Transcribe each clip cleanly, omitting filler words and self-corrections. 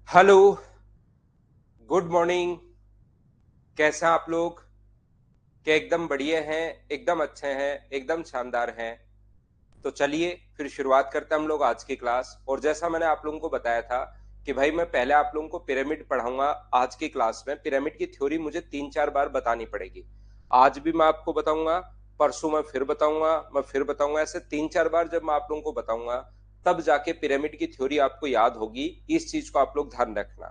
Hello. Good morning. कैसे हैं आप लोग? क्या एकदम बढ़िया हैं? एकदम अच्छे हैं? एकदम शानदार हैं? तो चलिए फिर शुरुआत करते हैं हम लोग आज की क्लास। और जैसा मैंने आप लोगों को बताया था कि भाई मैं पहले आप लोगों को पिरामिड पढ़ाऊंगा। आज की क्लास में पिरामिड की थ्योरी मुझे 3-4 बार बतानी पड़ेगी। आज भी मैं आपको बताऊंगा, परसों मैं फिर बताऊंगा। ऐसे 3-4 बार जब मैं आप लोगों को बताऊंगा तब जाके पिरामिड की थ्योरी आपको याद होगी। इस चीज को आप लोग ध्यान रखना।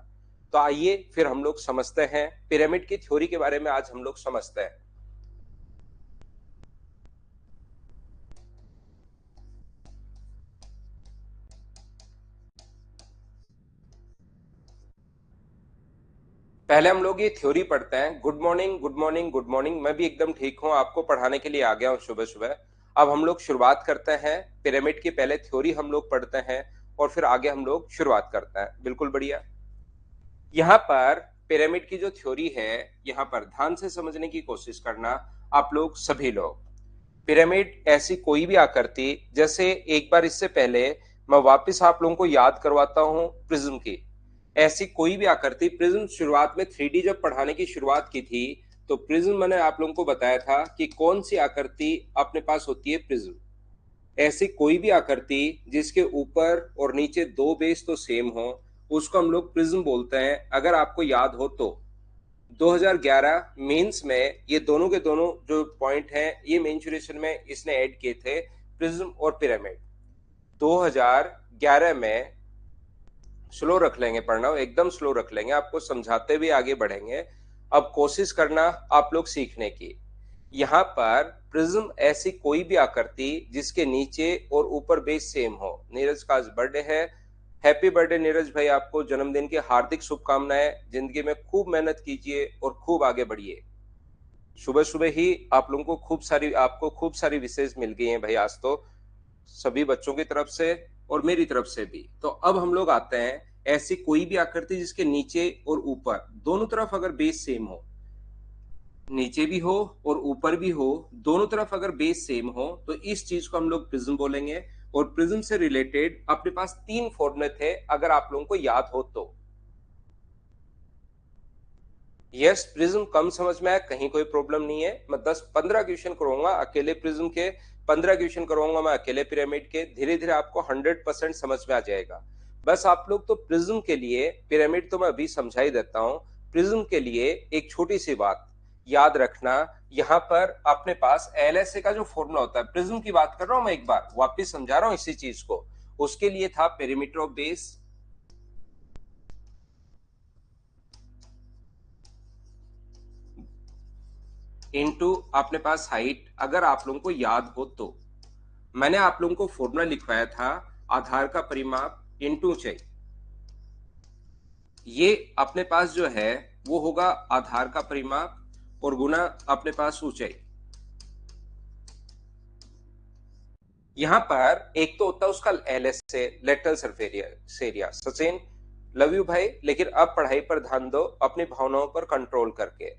तो आइए फिर हम लोग समझते हैं पिरामिड की थ्योरी के बारे में। आज हम लोग समझते हैं। पहले हम लोग ये थ्योरी पढ़ते हैं। Good morning, good morning, good morning. मैं भी एकदम ठीक हूँ, आपको पढ़ाने के लिए आ गया हूँ सुबह सुबह। अब हम लोग शुरुआत करते हैं। पिरामिड की पहले थ्योरी हम लोग पढ़ते हैं और फिर आगे हम लोग शुरुआत करते हैं। बिल्कुल बढ़िया। यहाँ पर पिरामिड की जो थ्योरी है, यहाँ पर ध्यान से समझने की कोशिश करना आप लोग सभी लोग। पिरामिड ऐसी कोई भी आकृति, जैसे एक बार इससे पहले मैं वापस आप लोगों को याद करवाता हूं प्रिज्म की। ऐसी कोई भी आकृति, प्रिज्म शुरुआत में 3D जब पढ़ाने की शुरुआत की थी तो प्रिज्म मैंने आप लोगों को बताया था कि कौन सी आकृति अपने पास होती है, प्रिज्म। ऐसी कोई भी आकृति जिसके ऊपर और नीचे दो बेस तो सेम हो, उसको हम लोग प्रिज्म बोलते हैं। अगर आपको याद हो तो 2011 मेंस में ये दोनों के दोनों जो पॉइंट हैं ये मेंशुरेशन में इसने ऐड किए थे, प्रिज्म और पिरामिड। 2011 में, स्लो रख लेंगे पढ़ना, एकदम स्लो रख लेंगे, आपको समझाते हुए आगे बढ़ेंगे। अब कोशिश करना आप लोग सीखने की। यहाँ पर प्रिज्म ऐसी कोई भी आकृति जिसके नीचे और ऊपर बेस सेम हो। नीरज का आज बर्थडे है। हैप्पी बर्थडे नीरज भाई, आपको जन्मदिन की हार्दिक शुभकामनाएं। जिंदगी में खूब मेहनत कीजिए और खूब आगे बढ़िए। सुबह सुबह ही आप लोगों को खूब सारी विशेष मिल गई हैं भाई आज तो, सभी बच्चों की तरफ से और मेरी तरफ से भी। तो अब हम लोग आते हैं, ऐसी कोई भी आकृति जिसके नीचे और ऊपर दोनों तरफ अगर बेस सेम हो, नीचे भी हो और ऊपर भी हो, दोनों तरफ अगर बेस सेम हो, तो इस चीज को हम लोग प्रिज्म बोलेंगे। और प्रिज्म से रिलेटेड अपने पास 3 फॉर्मूले थे, अगर आप लोगों को याद हो तो। यस, प्रिज्म कम समझ में आया, कहीं कोई प्रॉब्लम नहीं है। मैं 10-15 क्वेश्चन करवाऊंगा अकेले प्रिज्म के, 15 क्वेश्चन करवाऊंगा मैं अकेले पिरामिड के। धीरे धीरे आपको 100% समझ में आ जाएगा। बस आप लोग तो प्रिज्म के लिए, पिरामिड तो मैं अभी समझा ही देता हूं। प्रिज्म के लिए एक छोटी सी बात याद रखना। यहाँ पर अपने पास एलएसए का जो फॉर्मूला होता है, प्रिज्म की बात कर रहा हूं मैं, एक बार वापिस समझा रहा हूं इसी चीज को। उसके लिए था पेरीमीटर ऑफ बेस इनटू अपने पास हाइट। अगर आप लोगों को याद हो तो मैंने आप लोगों को फॉर्मूला लिखवाया था, आधार का परिमाप इनटू ऊंचाई। ये अपने पास जो है वो होगा आधार का परिमाप और गुना अपने पास ऊंचाई। यहां पर एक तो होता है उसका LSA, lateral surface area. Sachin, love you भाई, लेकिन अब पढ़ाई पर ध्यान दो, अपनी भावनाओं पर कंट्रोल करके।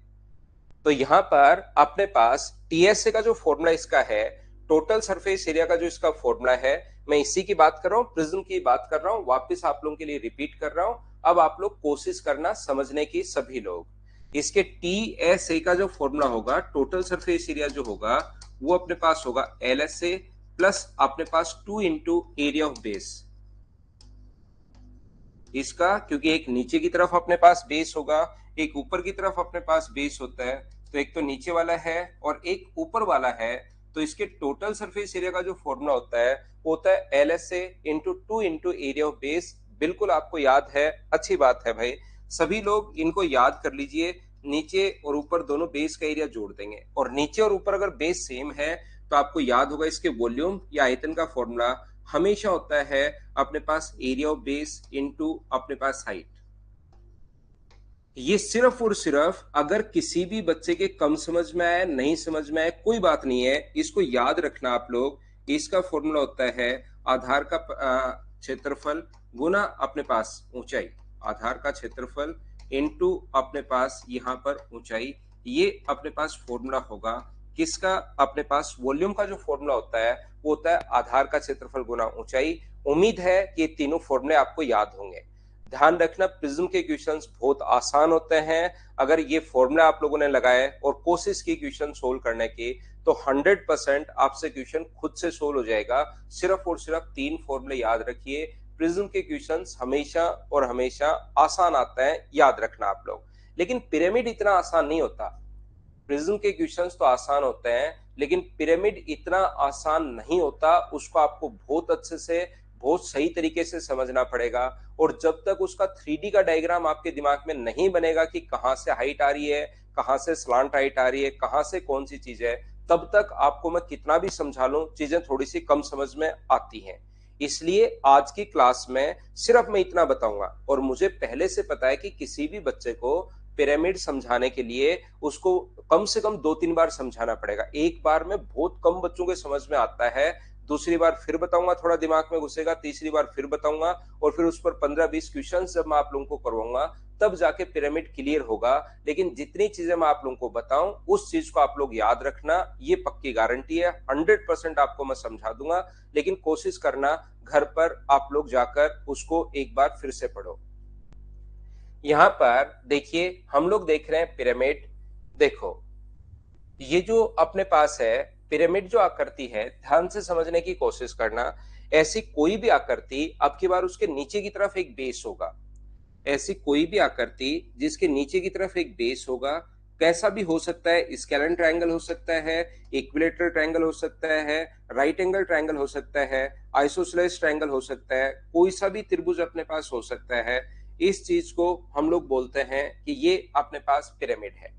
तो यहाँ पर अपने पास टीएसए का जो फॉर्मूला इसका है, टोटल सरफेस एरिया का जो इसका फॉर्मूला है, मैं इसी की बात कर रहा हूँ, प्रिज्म की बात कर रहा हूँ, वापस आप लोगों के लिए रिपीट कर रहा हूँ। अब आप लोग कोशिश करना समझने की, सभी लोग। इसके टीएसए का जो फॉर्मूला होगा, टोटल सरफेस एरिया जो होगा, वो अपने पास होगा एलएसए प्लस अपने पास 2 इंटू एरिया ऑफ बेस। इसका क्योंकि एक नीचे की तरफ अपने पास बेस होगा, एक ऊपर की तरफ अपने पास बेस होता है, तो एक तो नीचे वाला है और एक ऊपर वाला है। तो इसके टोटल सरफेस एरिया का जो फॉर्मूला होता है वो होता है L S A into 2 into area of base. बिल्कुल आपको याद है, अच्छी बात है भाई। सभी लोग इनको याद कर लीजिए। नीचे और ऊपर दोनों बेस का एरिया जोड़ देंगे, और नीचे और ऊपर अगर बेस सेम है तो आपको याद होगा इसके वॉल्यूम या आयतन का फॉर्मूला हमेशा होता है अपने पास एरिया ऑफ बेस इनटू अपने पास हाइट। ये सिर्फ और सिर्फ अगर किसी भी बच्चे के कम समझ में आए, नहीं समझ में आए, कोई बात नहीं है, इसको याद रखना आप लोग। इसका फॉर्मूला होता है आधार का क्षेत्रफल गुना अपने पास ऊंचाई। आधार का क्षेत्रफल इनटू अपने पास यहाँ पर ऊंचाई। ये अपने पास फॉर्मूला होगा किसका, अपने पास वॉल्यूम का जो फॉर्मूला होता है वो होता है आधार का क्षेत्रफल गुना ऊंचाई। उम्मीद है कि ये तीनों फॉर्मूले आपको याद होंगे। ध्यान रखना प्रिज्म के क्वेश्चंस बहुत आसान होते हैं। अगर ये फॉर्मूला आप लोगों ने लगाए और कोशिश की क्वेश्चन सोल्व करने की, तो 100% आपसे क्वेश्चन खुद से सोल्व हो जाएगा। सिर्फ और सिर्फ 3 फॉर्मूले याद रखिए। प्रिज्म के क्वेश्चंस हमेशा और हमेशा आसान आते हैं, याद रखना आप लोग। लेकिन पिरामिड इतना आसान नहीं होता। प्रिज्म के क्वेश्चंस तो आसान होते हैं, लेकिन पिरामिड इतना आसान नहीं होता। उसको आपको बहुत अच्छे से, बहुत सही तरीके से समझना पड़ेगा। और जब तक उसका 3D का डायग्राम आपके दिमाग में नहीं बनेगा कि कहां से हाइट आ रही है, कहां से स्लांट हाइट आ रही है, कहां से कौन सी चीज है, तब तक आपको मैं कितना भी समझा लूं, चीजें थोड़ी सी कम समझ में आती हैं। इसलिए आज की क्लास में सिर्फ मैं इतना बताऊंगा। और मुझे पहले से पता है कि किसी भी बच्चे को पिरामिड समझाने के लिए उसको कम से कम 2-3 बार समझाना पड़ेगा। एक बार में बहुत कम बच्चों के समझ में आता है, दूसरी बार फिर बताऊंगा, थोड़ा दिमाग में घुसेगा, तीसरी बार फिर बताऊंगा, और फिर उस पर 15-20 क्वेश्चन जब मैं आप लोगों को करवाऊंगा, तब जाके पिरामिड क्लियर होगा। लेकिन जितनी चीजें मैं आप लोगों को बताऊं, उस चीज को आप लोग याद रखना, ये पक्की गारंटी है। 100% आपको मैं समझा दूंगा, लेकिन कोशिश करना घर पर आप लोग जाकर उसको एक बार फिर से पढ़ो। यहां पर देखिए, हम लोग देख रहे हैं पिरामिड। देखो, ये जो अपने पास है पिरामिड, जो आकृति है, ध्यान से समझने की कोशिश करना। ऐसी कोई भी आकृति, अब की बार उसके नीचे की तरफ एक बेस होगा। ऐसी कोई भी आकृति जिसके नीचे की तरफ एक बेस होगा, कैसा भी हो सकता है। स्केलेन ट्रायंगल हो सकता है, इक्विलेटरल ट्रायंगल हो सकता है, राइट एंगल ट्रायंगल हो सकता है, आइसोसेलेस ट्रायंगल हो सकता है, कोई सा भी त्रिभुज अपने पास हो सकता है। इस चीज को हम लोग बोलते हैं कि ये अपने पास पिरामिड है।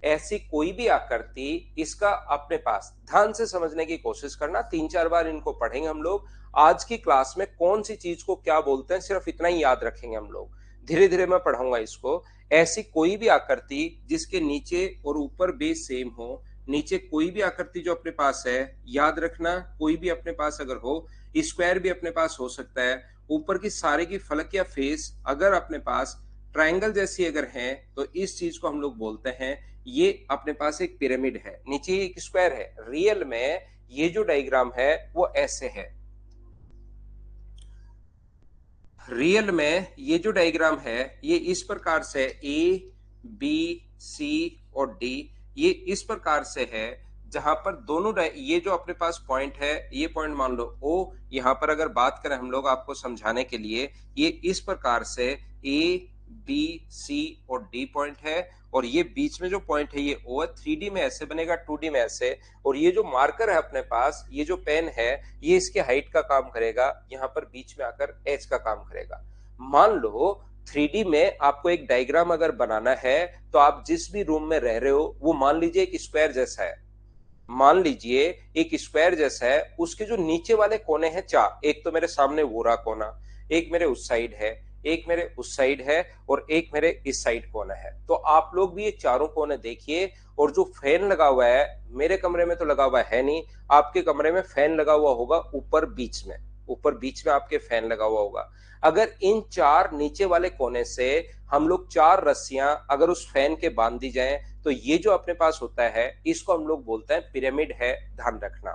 ऐसी कोई भी आकृति, इसका अपने पास, ध्यान से समझने की कोशिश करना, 3-4 बार इनको पढ़ेंगे हम लोग। आज की क्लास में कौन सी चीज को क्या बोलते हैं, सिर्फ इतना ही याद रखेंगे हम लोग। धीरे धीरे मैं पढ़ाऊंगा इसको। ऐसी कोई भी आकृति जिसके नीचे और ऊपर बेस सेम हो, नीचे कोई भी आकृति जो अपने पास है, याद रखना, कोई भी अपने पास अगर हो, स्क्वायर भी अपने पास हो सकता है, ऊपर की सारे की फलक या फेस अगर अपने पास ट्रायंगल जैसी अगर है, तो इस चीज को हम लोग बोलते हैं ये अपने पास एक पिरामिड है। नीचे एक स्क्वायर है। रियल में ये जो डायग्राम है वो ऐसे है। रियल में ये जो डायग्राम है ये इस प्रकार से ए, बी, सी और डी, ये इस प्रकार से है। जहां पर दोनों ये जो अपने पास पॉइंट है, ये पॉइंट मान लो ओ। यहां पर अगर बात करें हम लोग आपको समझाने के लिए, ये इस प्रकार से ए, बी, सी और डी पॉइंट है। और ये बीच में जो पॉइंट है ये ओ है। 3D में ऐसे बनेगा, 2D में ऐसे। और ये जो मार्कर है अपने पास, ये जो पेन है, ये इसके हाइट का काम करेगा, यहाँ पर बीच में आकर एज का काम करेगा। मान लो 3D में आपको एक डायग्राम अगर बनाना है, तो आप जिस भी रूम में रह रहे हो वो मान लीजिए एक स्क्वायर जैसा है। मान लीजिए एक स्क्वायर जैसा है, उसके जो नीचे वाले कोने हैं 4, एक तो मेरे सामने वो रहा कोना, एक मेरे उस साइड है, एक मेरे उस साइड है, और एक मेरे इस साइड कोना है। तो आप लोग भी ये चारों कोने देखिए। और जो फैन लगा हुआ है, मेरे कमरे में तो लगा हुआ है नहीं, आपके कमरे में फैन लगा हुआ होगा ऊपर बीच में, ऊपर बीच में आपके फैन लगा हुआ होगा। अगर इन 4 नीचे वाले कोने से हम लोग 4 रस्सियां अगर उस फैन के बांध दी जाए, तो ये जो अपने पास होता है इसको हम लोग बोलते हैं पिरामिड है। ध्यान रखना,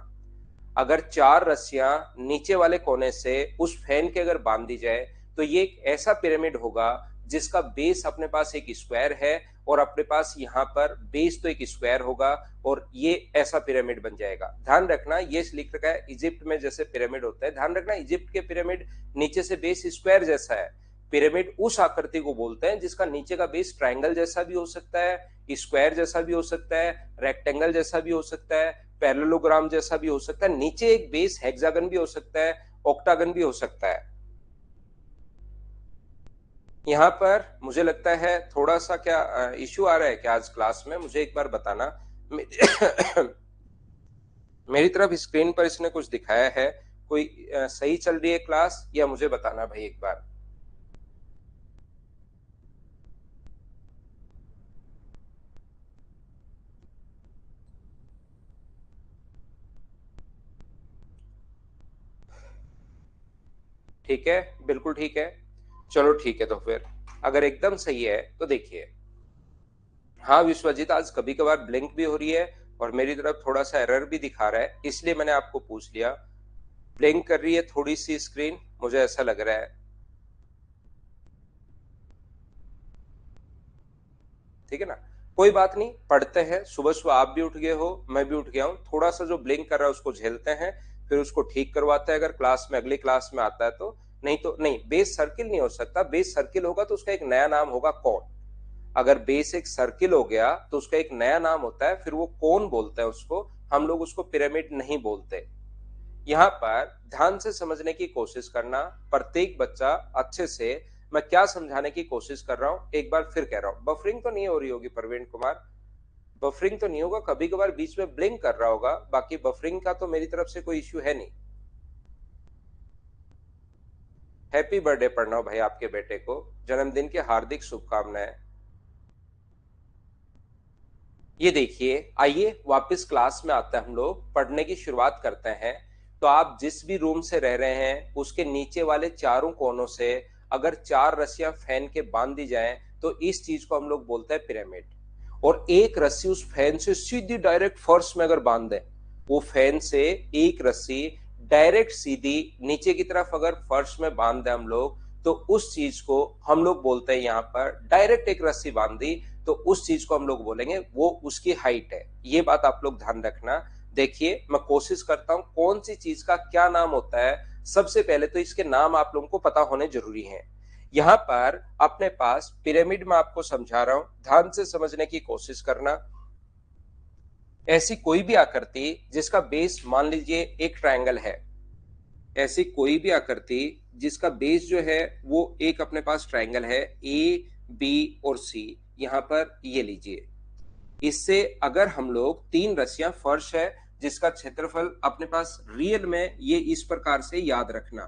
अगर 4 रस्सियां नीचे वाले कोने से उस फैन के अगर बांध दी जाए, तो ये एक ऐसा पिरामिड होगा जिसका बेस अपने पास एक स्क्वायर है, और अपने पास यहाँ पर बेस तो एक स्क्वायर होगा, और ये ऐसा पिरामिड बन जाएगा। ध्यान रखना, ये लिख रखा है इजिप्ट में जैसे पिरामिड होता है। ध्यान रखना, इजिप्ट के पिरामिड नीचे से बेस स्क्वायर जैसा है। पिरामिड उस आकृति को बोलते हैं जिसका नीचे का बेस ट्रायंगल जैसा भी हो सकता है, स्क्वायर जैसा भी हो सकता है, रेक्टेंगल जैसा भी हो सकता है, पैरेललोग्राम जैसा भी हो सकता है, नीचे एक बेस हेक्सागन भी हो सकता है, ऑक्टागन भी हो सकता है। यहाँ पर मुझे लगता है थोड़ा सा क्या इश्यू आ रहा है क्या आज क्लास में, मुझे एक बार बताना। मेरी तरफ स्क्रीन पर इसने कुछ दिखाया है, कोई सही चल रही है क्लास, या मुझे बताना भाई एक बार। ठीक है, बिल्कुल ठीक है। चलो ठीक है, तो फिर अगर एकदम सही है तो देखिए। हाँ विश्वजीत, आज कभी कभार ब्लिंक भी हो रही है और मेरी तरफ थोड़ा सा एरर भी दिखा रहा है, इसलिए मैंने आपको पूछ लिया। ब्लिंक कर रही है थोड़ी सी स्क्रीन, मुझे ऐसा लग रहा है। ठीक है ना। कोई बात नहीं, पढ़ते हैं। सुबह सुबह आप भी उठ गए हो, मैं भी उठ गया हूँ। थोड़ा सा जो ब्लिंक कर रहा है उसको झेलते हैं, फिर उसको ठीक करवाते हैं अगर क्लास में अगली क्लास में आता है तो। नहीं तो नहीं, बेस सर्किल नहीं हो सकता। बेस सर्किल होगा तो उसका एक नया नाम होगा कोन। अगर बेस एक सर्किल हो गया तो उसका एक नया नाम होता है, फिर वो कोन बोलते हैं उसको। हम लोग उसको पिरामिड नहीं बोलते। यहाँ पर ध्यान से समझने की कोशिश करना, प्रत्येक बच्चा अच्छे से। मैं क्या समझाने की कोशिश कर रहा हूँ एक बार फिर कह रहा हूँ। बफरिंग तो नहीं हो रही होगी प्रवीण कुमार, बफरिंग तो नहीं होगा। कभी कभार बीच में ब्लिंक कर रहा होगा, बाकी बफरिंग का तो मेरी तरफ से कोई इश्यू है नहीं। हैप्पी बर्थडे प्रणव भाई, आपके बेटे को जन्मदिन की हार्दिक शुभकामनाएं। ये देखिए, आइए वापस क्लास में आते हैं, हम लोग पढ़ने की शुरुआत करते हैं। तो आप जिस भी रूम से रह रहे हैं उसके नीचे वाले चारों कोनों से अगर 4 रस्सियां फैन के बांध दी जाएं तो इस चीज को हम लोग बोलते हैं पिरामिड। और एक रस्सी उस फैन से सीधी डायरेक्ट फर्श में अगर बांध दें, वो फैन से एक रस्सी डायरेक्ट सीधी नीचे की तरफ अगर फर्श में बांध दें हम लोग, तो उस चीज को हम लोग बोलते हैं, यहाँ पर डायरेक्ट एक रस्सी बांध दी तो उस चीज को हम लोग बोलेंगे वो उसकी हाइट है। ये बात आप लोग ध्यान रखना। देखिए, मैं कोशिश करता हूं कौन सी चीज का क्या नाम होता है। सबसे पहले तो इसके नाम आप लोगों को पता होने जरूरी हैं। यहाँ पर अपने पास पिरामिड में आपको समझा रहा हूं, ध्यान से समझने की कोशिश करना। ऐसी कोई भी आकृति जिसका बेस मान लीजिए एक ट्रायंगल है, ऐसी कोई भी आकृति जिसका बेस जो है वो एक अपने पास ट्रायंगल है, ए बी और सी। यहां पर ये लीजिए, इससे अगर हम लोग 3 रस्सियां, फर्श है जिसका क्षेत्रफल अपने पास रियल में ये इस प्रकार से याद रखना।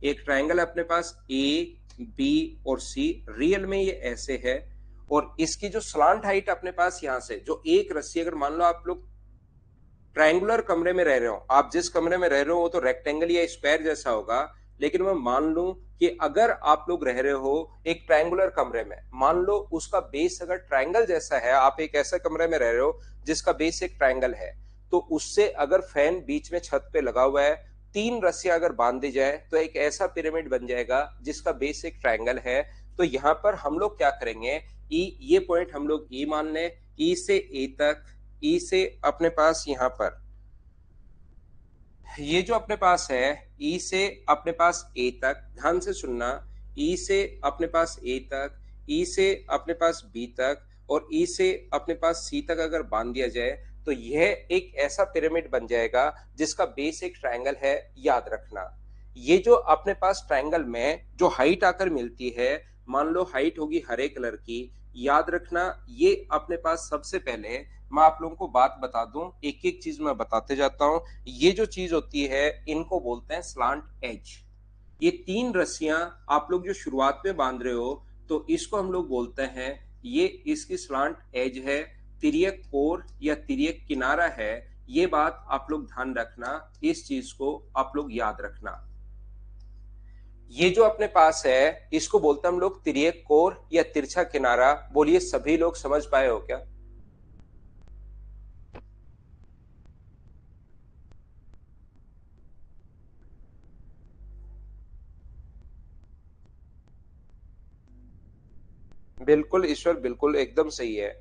एक ट्रायंगल अपने पास ए बी और सी, रियल में ये ऐसे है। और इसकी जो स्लांट हाइट अपने पास यहां से जो एक रस्सी, अगर मान लो आप लोग ट्रायंगुलर कमरे में रह रहे हो, आप जिस कमरे में रह रहे हो वो तो रेक्टेंगल या स्क्वायर जैसा होगा, लेकिन मैं मान लूं कि अगर आप लोग रह रहे हो एक ट्रायंगुलर कमरे में, मान लो उसका बेस अगर ट्रायंगल जैसा है, आप एक ऐसे कमरे में रह रहे हो जिसका बेस एक ट्रायंगल है, तो उससे अगर फैन बीच में छत पे लगा हुआ है, 3 रस्सियां अगर बांध दी जाए तो एक ऐसा पिरामिड बन जाएगा जिसका बेस एक ट्रायंगल है। तो यहाँ पर हम लोग क्या करेंगे, ई, ये पॉइंट हम लोग ई मान लें, ई से ए तक, ई से अपने पास यहाँ पर ये जो अपने पास है, ई से अपने पास ए तक, ध्यान से सुनना, ई से अपने पास ए तक, ई से अपने पास बी तक और ई से अपने पास सी तक अगर बांध दिया जाए तो यह एक ऐसा पिरामिड बन जाएगा जिसका बेस एक ट्रायंगल है। याद रखना, ये जो अपने पास ट्रायंगल में जो हाइट आकर मिलती है, मान लो हाइट होगी हरे कलर की। याद रखना, ये अपने पास सबसे पहले मैं आप लोगों को बात बता दूं, एक एक चीज मैं बताते जाता हूं। ये जो चीज होती है इनको बोलते हैं स्लांट एज। ये 3 रस्सियां आप लोग जो शुरुआत में बांध रहे हो तो इसको हम लोग बोलते हैं, ये इसकी स्लांट एज है, तिर्यक कोर या तिर्यक किनारा है। ये बात आप लोग ध्यान रखना, इस चीज को आप लोग याद रखना। ये जो अपने पास है इसको बोलते हैं हम लोग तिर्यक कोर या तिरछा किनारा। बोलिए, सभी लोग समझ पाए हो क्या? बिल्कुल ईश्वर, बिल्कुल एकदम सही है।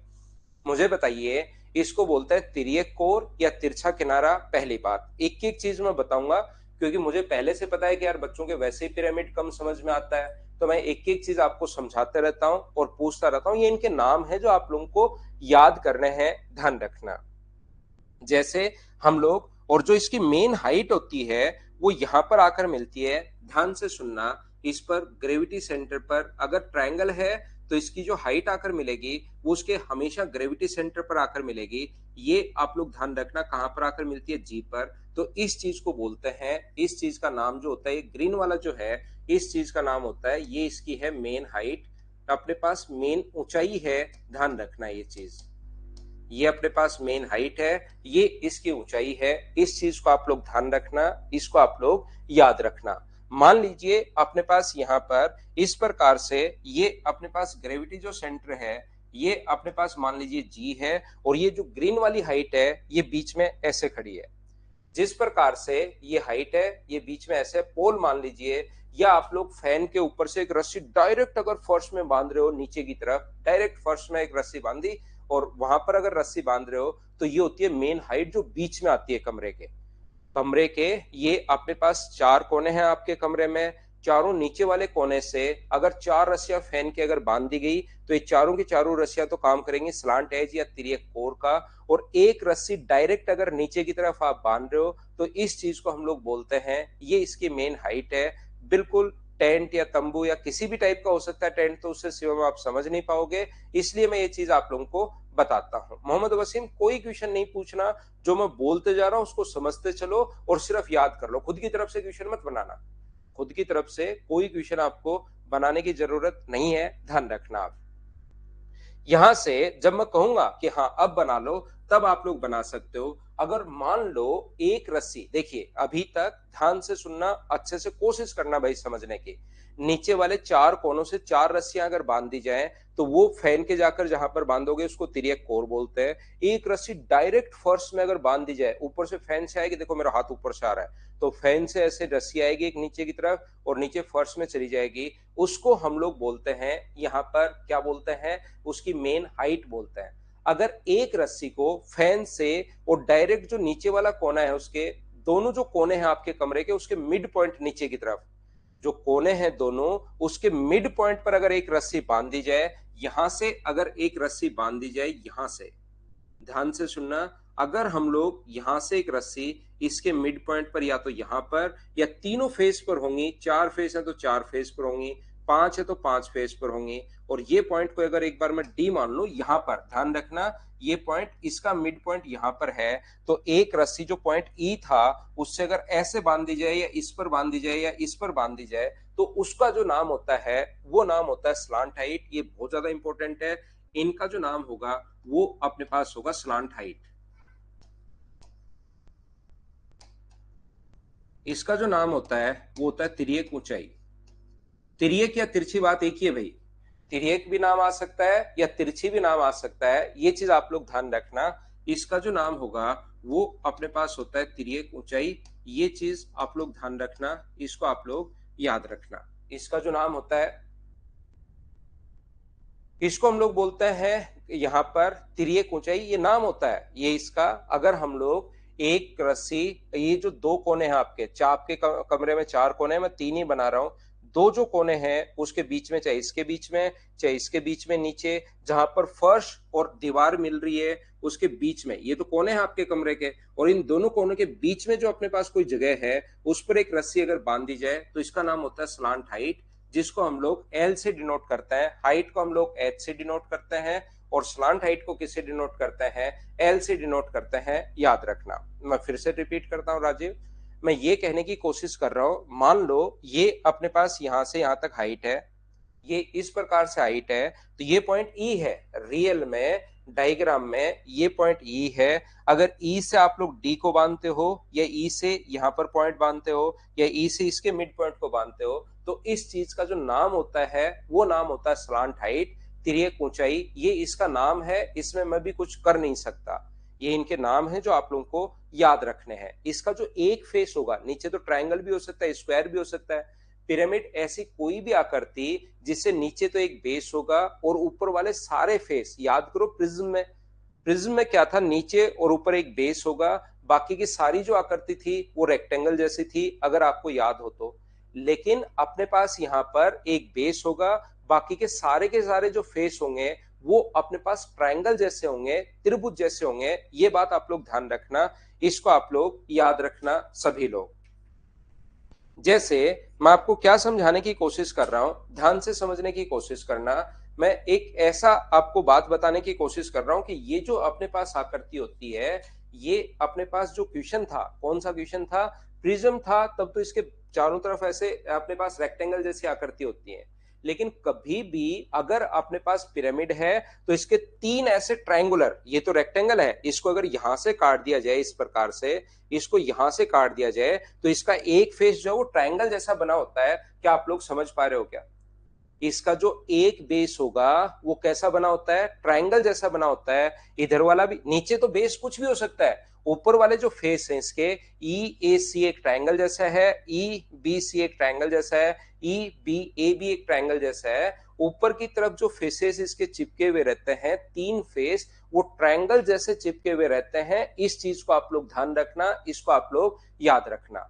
मुझे बताइए, इसको बोलते हैं तिर्यक कोर या तिरछा किनारा। पहली बात, एक एक चीज मैं बताऊंगा क्योंकि मुझे पहले से पता है कि यार बच्चों के वैसे ही पिरामिड कम समझ में आता है, तो मैं एक एक चीज आपको समझाते रहता हूं और पूछता रहता हूं। ये इनके नाम है जो आप लोगों को याद करने हैं, ध्यान रखना। जैसे हम लोग, और जो इसकी मेन हाइट होती है वो यहां पर आकर मिलती है। ध्यान से सुनना, इस पर ग्रेविटी सेंटर पर अगर ट्रायंगल है तो इसकी जो हाइट आकर मिलेगी वो उसके हमेशा ग्रेविटी सेंटर पर आकर मिलेगी। ये आप लोग ध्यान रखना, कहां पर आकर मिलती है, जी पर। तो इस चीज को बोलते हैं, इस चीज का नाम जो होता है, ग्रीन वाला जो है, इस चीज का नाम होता है, ये इसकी है मेन हाइट, अपने पास मेन ऊंचाई है। ध्यान रखना, ये चीज, ये अपने पास मेन हाइट है, ये इसकी ऊंचाई है। इस चीज को आप लोग ध्यान रखना, इसको आप लोग याद रखना। मान लीजिए अपने पास यहाँ पर इस प्रकार से ये अपने पास ग्रेविटी जो सेंटर है ये अपने पास मान लीजिए जी है, और ये जो ग्रीन वाली हाइट है ये बीच में ऐसे खड़ी है। जिस प्रकार से ये हाइट है ये बीच में ऐसे पोल मान लीजिए या आप लोग फैन के ऊपर से एक रस्सी डायरेक्ट अगर फर्श में बांध रहे हो नीचे की तरफ, डायरेक्ट फर्श में एक रस्सी बांधी और वहां पर अगर रस्सी बांध रहे हो तो ये होती है मेन हाइट जो बीच में आती है कमरे के ये अपने पास चार कोने हैं आपके कमरे में। चारों नीचे वाले कोने से अगर चार रस्सियां फैन के अगर बांध दी गई तो ये चारों की चारों रस्सियां तो काम करेंगी स्लांट एज या तिर्यक कोर का, और एक रस्सी डायरेक्ट अगर नीचे की तरफ आप बांध रहे हो तो इस चीज को हम लोग बोलते हैं, ये इसकी मेन हाइट है। बिल्कुल टेंट या तंबू या किसी भी टाइप का हो सकता है टेंट, तो उससे सिवा में आप समझ नहीं पाओगे, इसलिए मैं ये चीज आप लोगों को बताता हूं। मोहम्मद वसीम कोई क्वेश्चन नहीं पूछना, जो मैं बोलते जा रहा हूं उसको समझते चलो और सिर्फ याद कर लो, खुद की तरफ से क्वेश्चन मत बनाना, खुद की तरफ से कोई क्वेश्चन आपको बनाने की जरूरत नहीं है, ध्यान रखना आप। यहां से जब मैं कहूंगा कि हाँ अब बना लो तब आप लोग बना सकते हो। अगर मान लो एक रस्सी, देखिए अभी तक ध्यान से सुनना, अच्छे से कोशिश करना भाई समझने की, नीचे वाले चार कोनों से चार रस्सियां अगर बांध दी जाए तो वो फैन के जाकर जहां पर बांधोगे उसको तिर्यक कोर बोलते हैं। एक रस्सी डायरेक्ट फर्श में अगर बांध दी जाए, ऊपर से फैन से आएगी, देखो मेरा हाथ ऊपर से आ रहा है, तो फैन से ऐसे रस्सी आएगी एक नीचे की तरफ और नीचे फर्श में चली जाएगी, उसको हम लोग बोलते हैं यहाँ पर क्या बोलते हैं, उसकी मेन हाइट बोलते हैं। अगर एक रस्सी को फैन से और डायरेक्ट जो नीचे वाला कोना है उसके, दोनों जो कोने हैं आपके कमरे के उसके मिड पॉइंट नीचे की तरफ, जो कोने हैं दोनों उसके मिड पॉइंट पर अगर एक रस्सी बांध दी जाए, यहां से अगर एक रस्सी बांध दी जाए, यहां से ध्यान से सुनना, अगर हम लोग यहां से एक रस्सी इसके मिड पॉइंट पर या तो यहां पर या तीनों फेस पर होंगी, चार फेस है तो चार फेस पर होंगी, पांच है तो पांच फेस पर होंगी, और ये पॉइंट को अगर एक बार मैं डी मान लूं, यहां पर ध्यान रखना ये पॉइंट इसका मिड पॉइंट यहां पर है, तो एक रस्सी जो पॉइंट ई था उससे अगर ऐसे बांध दी जाए या इस पर बांध दी जाए या इस पर बांध दी जाए तो उसका जो नाम होता है वो नाम होता है स्लांट हाइट। ये बहुत ज्यादा इंपॉर्टेंट है, इनका जो नाम होगा वो अपने पास होगा स्लांट हाइट। इसका जो नाम होता है वो होता है तिर्यक ऊंचाई। तिर्यक या तिरछी बात एक ही है भाई, तिर्यक भी नाम आ सकता है या तिरछी भी नाम आ सकता है, ये चीज आप लोग ध्यान रखना। इसका जो नाम होगा वो अपने पास होता है तिर्यक ऊंचाई, ये चीज आप लोग ध्यान रखना, इसको आप लोग याद रखना। इसका जो नाम होता है इसको हम लोग बोलते हैं यहाँ पर तिर्यक ऊंचाई, ये नाम होता है ये इसका। अगर हम लोग एक रस्सी, ये जो दो कोने हैं आपके चाप के कमरे में चार कोने हैं, मैं तीन ही बना रहा हूं, दो जो कोने हैं उसके बीच में, चाहे इसके बीच में चाहे इसके बीच में नीचे जहां पर फर्श और दीवार मिल रही है उसके बीच में, ये तो कोने हैं आपके कमरे के, और इन दोनों कोनों के बीच में जो अपने पास कोई जगह है उस पर एक रस्सी अगर बांध दी जाए तो इसका नाम होता है स्लांट हाइट, जिसको हम लोग एल से डिनोट करते हैं। हाइट को हम लोग एच से डिनोट करते हैं और स्लांट हाइट को किससे डिनोट करते हैं, एल से डिनोट करते हैं, याद रखना। मैं फिर से रिपीट करता हूं राजीव, मैं ये कहने की कोशिश कर रहा हूं, मान लो ये अपने पास यहां से यहां तक हाइट है, ये इस प्रकार से हाइट है, तो ये पॉइंट ई है, रियल में डायग्राम में ये पॉइंट ई है। अगर ई से आप लोग डी को बांधते हो या ई से यहां पर पॉइंट बांधते हो या ई से इसके मिड पॉइंट को बांधते हो तो इस चीज का जो नाम होता है वो नाम होता है स्लांट हाइट, तिर्यक ऊंचाई, ये इसका नाम है, इसमें मैं भी कुछ कर नहीं सकता, ये इनके नाम है जो आप लोगों को याद रखने हैं। इसका जो एक फेस होगा, नीचे तो ट्रायंगल भी हो सकता है, स्क्वायर भी हो सकता है, पिरामिड ऐसी कोई भी आकृति जिससे नीचे तो एक बेस होगा और ऊपर वाले सारे फेस, याद करो प्रिज्म में क्या था, नीचे और ऊपर एक बेस होगा, बाकी की सारी जो आकृति थी वो रेक्टेंगल जैसी थी अगर आपको याद हो तो, लेकिन अपने पास यहाँ पर एक बेस होगा, बाकी के सारे जो फेस होंगे वो अपने पास ट्रायंगल जैसे होंगे, त्रिभुज जैसे होंगे, ये बात आप लोग ध्यान रखना, इसको आप लोग याद रखना सभी लोग। जैसे मैं आपको क्या समझाने की कोशिश कर रहा हूं, ध्यान से समझने की कोशिश करना, मैं एक ऐसा आपको बात बताने की कोशिश कर रहा हूं कि ये जो अपने पास आकृति होती है, ये अपने पास जो क्वेश्चन था, कौन सा क्वेश्चन था, प्रिज्म था, तब तो इसके चारों तरफ ऐसे अपने पास रेक्टेंगल जैसी आकृति होती है, लेकिन कभी भी अगर अपने पास पिरामिड है तो इसके तीन ऐसे ट्रायंगुलर, ये तो रेक्टेंगल है, इसको अगर यहां से काट दिया जाए इस प्रकार से, इसको यहां से काट दिया जाए तो इसका एक फेस जो है वो ट्रायंगल जैसा बना होता है, क्या आप लोग समझ पा रहे हो क्या? इसका जो एक बेस होगा वो कैसा बना होता है, ट्रायंगल जैसा बना होता है। इधर वाला भी, नीचे तो बेस कुछ भी हो सकता है, ऊपर वाले जो फेस हैं इसके, ई ए सी एक ट्रायंगल जैसा है, ई बी सी एक ट्रायंगल जैसा है, ई बी ए भी एक ट्रायंगल जैसा है। ऊपर की तरफ जो फेसेस इसके चिपके हुए रहते हैं, तीन फेस, वो ट्रायंगल जैसे चिपके हुए रहते हैं। इस चीज को आप लोग ध्यान रखना, इसको आप लोग याद रखना।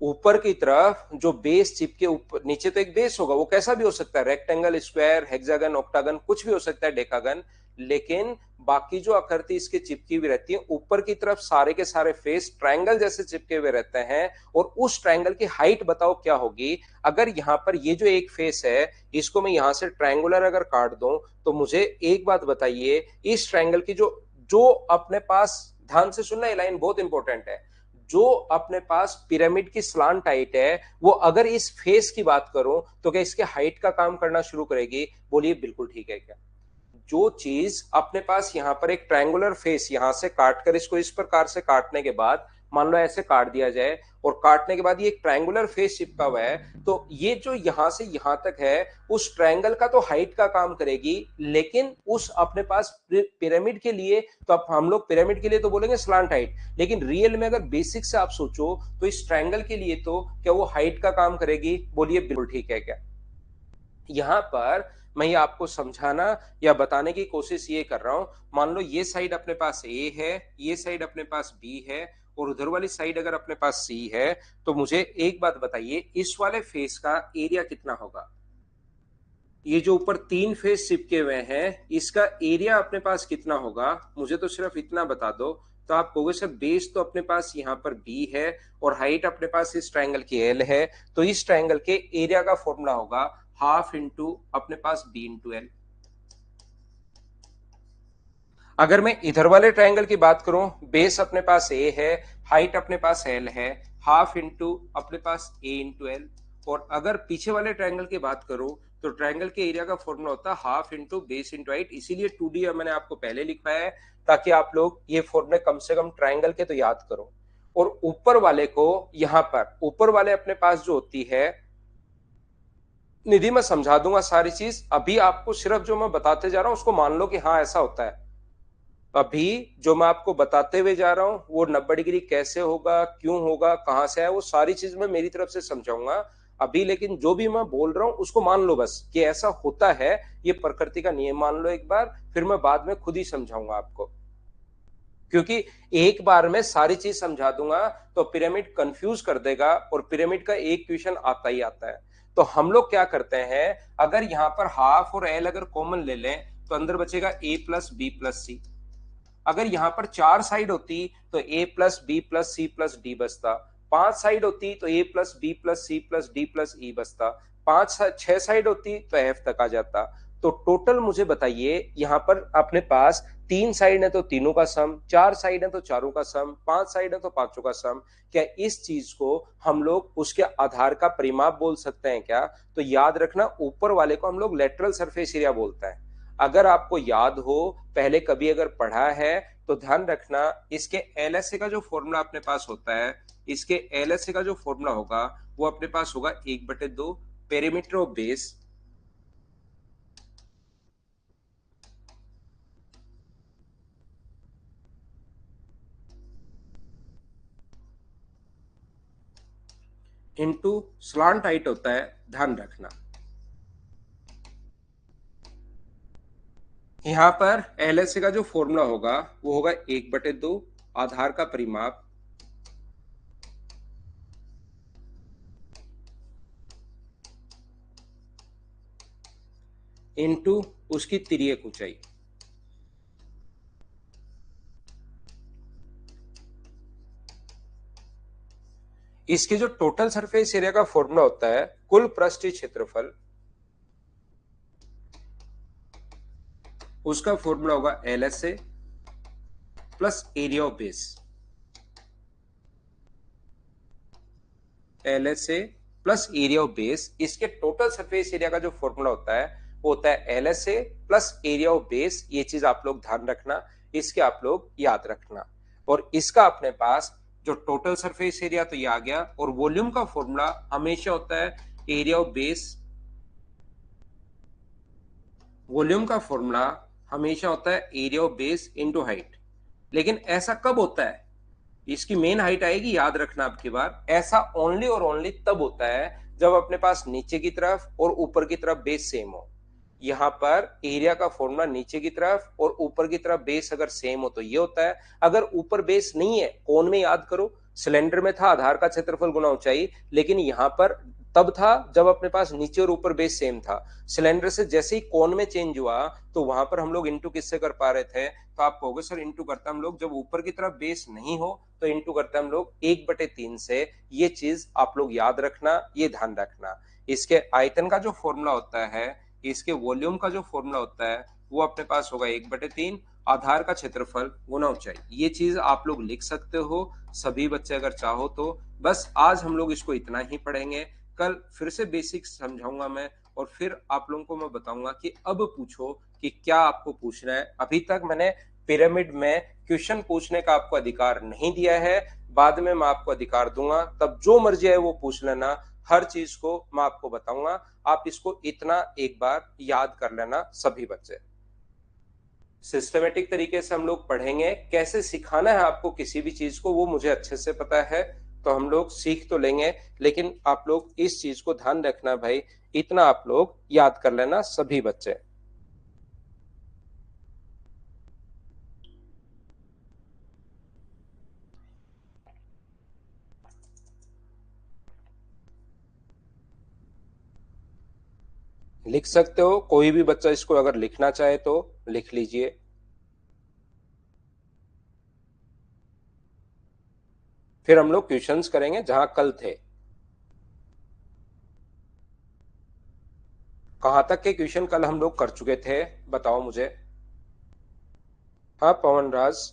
ऊपर की तरफ जो बेस चिपके ऊपर, नीचे तो एक बेस होगा, वो कैसा भी हो सकता है, रेक्टेंगल, स्क्वायर, हेक्सागन, ऑक्टागन, कुछ भी हो सकता है, डेकागन। लेकिन बाकी जो आकृति इसके चिपकी हुई रहती है, ऊपर की तरफ सारे के सारे फेस ट्रायंगल जैसे चिपके हुए रहते हैं। और उस ट्रायंगल की हाइट बताओ क्या होगी। अगर यहां पर ये जो एक फेस है, इसको मैं यहां से ट्रायंगुलर अगर काट दूं, तो मुझे एक बात बताइए, इस ट्रायंगल की जो जो अपने पास, ध्यान से सुनना, ये लाइन बहुत इंपॉर्टेंट है, जो अपने पास पिरामिड की स्लांट हाइट है, वो अगर इस फेस की बात करूं तो क्या इसके हाइट का काम करना शुरू करेगी? बोलिए बिल्कुल ठीक है क्या? जो चीज अपने पास यहां पर एक ट्रायंगुलर फेस, यहां से काटकर इसको इस प्रकार से काटने के बाद, मान लो ऐसे काट दिया जाए, और काटने के बाद ये एक ट्रायंगुलर फेस चिपका हुआ है, तो ये जो यहां से यहां तक है, उस ट्रायंगल का तो हाइट का काम करेगी, लेकिन उस अपने पास पिरामिड के लिए, तो अब हम लोग पिरामिड के लिए तो बोलेंगे स्लांट हाइट, लेकिन रियल में अगर बेसिक से आप सोचो तो इस ट्रायंगल के लिए तो क्या वो हाइट का काम करेगी? बोलिए बिल्कुल ठीक है क्या? यहां पर मैं ये आपको समझाना या बताने की कोशिश ये कर रहा हूं, मान लो ये साइड अपने पास ए है, ये साइड अपने पास बी है, और उधर वाली साइड अगर अपने पास सी है, तो मुझे एक बात बताइए, इस वाले फेस का एरिया कितना होगा? ये जो ऊपर तीन फेस चिपके हुए हैं, इसका एरिया अपने पास कितना होगा? मुझे तो सिर्फ इतना बता दो। तो आप कहोगे सर बेस तो अपने पास यहाँ पर बी है, और हाइट अपने पास इस ट्रायंगल की एल है, तो इस ट्रायंगल के एरिया का फॉर्मूला होगा हाफ इंटू अपने पास बी इंटू एल। अगर मैं इधर वाले ट्रायंगल की बात करूं, बेस अपने पास ए है, हाइट अपने पास एल है, हाफ इंटू अपने पास ए इंटू एल। और अगर पीछे वाले ट्रायंगल की बात करूं, तो ट्रायंगल के एरिया का फॉर्मूला होता है half into base into height. इसीलिए 2D मैंने आपको पहले लिखवाया है, ताकि आप लोग ये फॉर्मूले कम से कम ट्रायंगल के तो याद करो। और ऊपर वाले को, यहां पर ऊपर वाले अपने पास जो होती है, निधि मैं समझा दूंगा सारी चीज, अभी आपको सिर्फ जो मैं बताते जा रहा हूं उसको मान लो कि हाँ ऐसा होता है। अभी जो मैं आपको बताते हुए जा रहा हूं, वो 90 डिग्री कैसे होगा, क्यों होगा, कहां से है, वो सारी चीज मैं मेरी तरफ से समझाऊंगा अभी। लेकिन जो भी मैं बोल रहा हूं उसको मान लो बस कि ऐसा होता है, ये प्रकृति का नियम मान लो एक बार, फिर मैं बाद में खुद ही समझाऊंगा आपको। क्योंकि एक बार में सारी चीज समझा दूंगा तो पिरामिड कंफ्यूज कर देगा, और पिरामिड का एक क्वेश्चन आता ही आता है। तो हम लोग क्या करते हैं, अगर यहां पर हाफ और एल अगर कॉमन ले लें, तो अंदर बचेगा A plus B plus C. अगर यहां पर चार साइड होती तो A plus B plus C plus D बचता, पांच साइड होती तो A plus B plus C plus D plus E बचता, छह साइड होती तो एफ तक आ जाता। तो टोटल मुझे बताइए, यहां पर अपने पास तीन साइड है तो तीनों का सम, चार साइड है तो चारों का सम, पांच साइड है तो पांचों का सम। क्या इस चीज को हम लोग उसके आधार का परिमाप बोल सकते हैं क्या? तो याद रखना, ऊपर वाले को हम लोग लेटरल सरफेस एरिया बोलते हैं। अगर आपको याद हो, पहले कभी अगर पढ़ा है, तो ध्यान रखना, इसके एलएसए का जो फॉर्मूला अपने पास होता है, इसके एलएसए का जो फॉर्मूला होगा वो अपने पास होगा 1/2 perimeter of base into slant height होता है। ध्यान रखना, यहां पर एलएसए का जो फॉर्मूला होगा वो होगा 1/2 आधार का परिमाप इंटू उसकी तिर्यक ऊंचाई। इसके जो टोटल सरफेस एरिया का फॉर्मूला होता है, कुल पृष्ठीय क्षेत्रफल, उसका फॉर्मूला होगा LSA plus area of base. LSA plus area of base, इसके टोटल सरफेस एरिया का जो फॉर्मूला होता है वो होता है LSA plus area of base. ये चीज आप लोग ध्यान रखना, इसके आप लोग याद रखना। और इसका अपने पास जो टोटल सरफेस एरिया तो ये आ गया, और वॉल्यूम का फॉर्मूला हमेशा होता है एरिया ऑफ बेस वॉल्यूम का फॉर्मूला हमेशा होता है area of base into height. लेकिन ऐसा कब होता है, इसकी मेन हाइट आएगी, याद रखना आपकी बार, ऐसा ओनली और ओनली तब होता है जब अपने पास नीचे की तरफ और ऊपर की तरफ बेस सेम हो। यहाँ पर एरिया का फॉर्मूला नीचे की तरफ और ऊपर की तरफ बेस अगर सेम हो तो ये होता है। अगर ऊपर बेस नहीं है, कोण में याद करो, सिलेंडर में था आधार का क्षेत्रफल गुना ऊंचाई, लेकिन यहाँ पर तब था जब अपने पास नीचे और ऊपर बेस सेम था। सिलेंडर से जैसे ही कोण में चेंज हुआ तो वहां पर हम लोग इंटू किससे कर पा रहे थे, तो आप कहोगे सर इंटू करते हम लोग जब ऊपर की तरफ बेस नहीं हो तो इंटू करते हम लोग 1/3 से। ये चीज आप लोग याद रखना, ये ध्यान रखना। इसके आयतन का जो फॉर्मूला होता है, इसके वॉल्यूम का जो फॉर्मूला होता है, वो अपने पास होगा 1/3 आधार का क्षेत्रफल गुना ऊंचाई। ये चीज आप लोग लिख सकते हो सभी बच्चे अगर चाहो तो। बस आज हम लोग इसको इतना ही पढ़ेंगे, कल फिर से बेसिक समझाऊंगा मैं, और फिर आप लोगों को मैं बताऊंगा कि अब पूछो कि क्या आपको पूछना है। अभी तक मैंने पिरामिड में क्वेश्चन पूछने का आपको अधिकार नहीं दिया है, बाद में मैं आपको अधिकार दूंगा, तब जो मर्जी है वो पूछ लेना, हर चीज को मैं आपको बताऊंगा। आप इसको इतना एक बार याद कर लेना सभी बच्चे। सिस्टमेटिक तरीके से हम लोग पढ़ेंगे, कैसे सिखाना है आपको किसी भी चीज को वो मुझे अच्छे से पता है, तो हम लोग सीख तो लेंगे, लेकिन आप लोग इस चीज को ध्यान रखना भाई, इतना आप लोग याद कर लेना सभी बच्चे। लिख सकते हो, कोई भी बच्चा इसको अगर लिखना चाहे तो लिख लीजिए। फिर हम लोग क्वेश्चंस करेंगे जहां कल थे। कहां तक के क्वेश्चन कल हम लोग कर चुके थे, बताओ मुझे। हाँ पवन राज।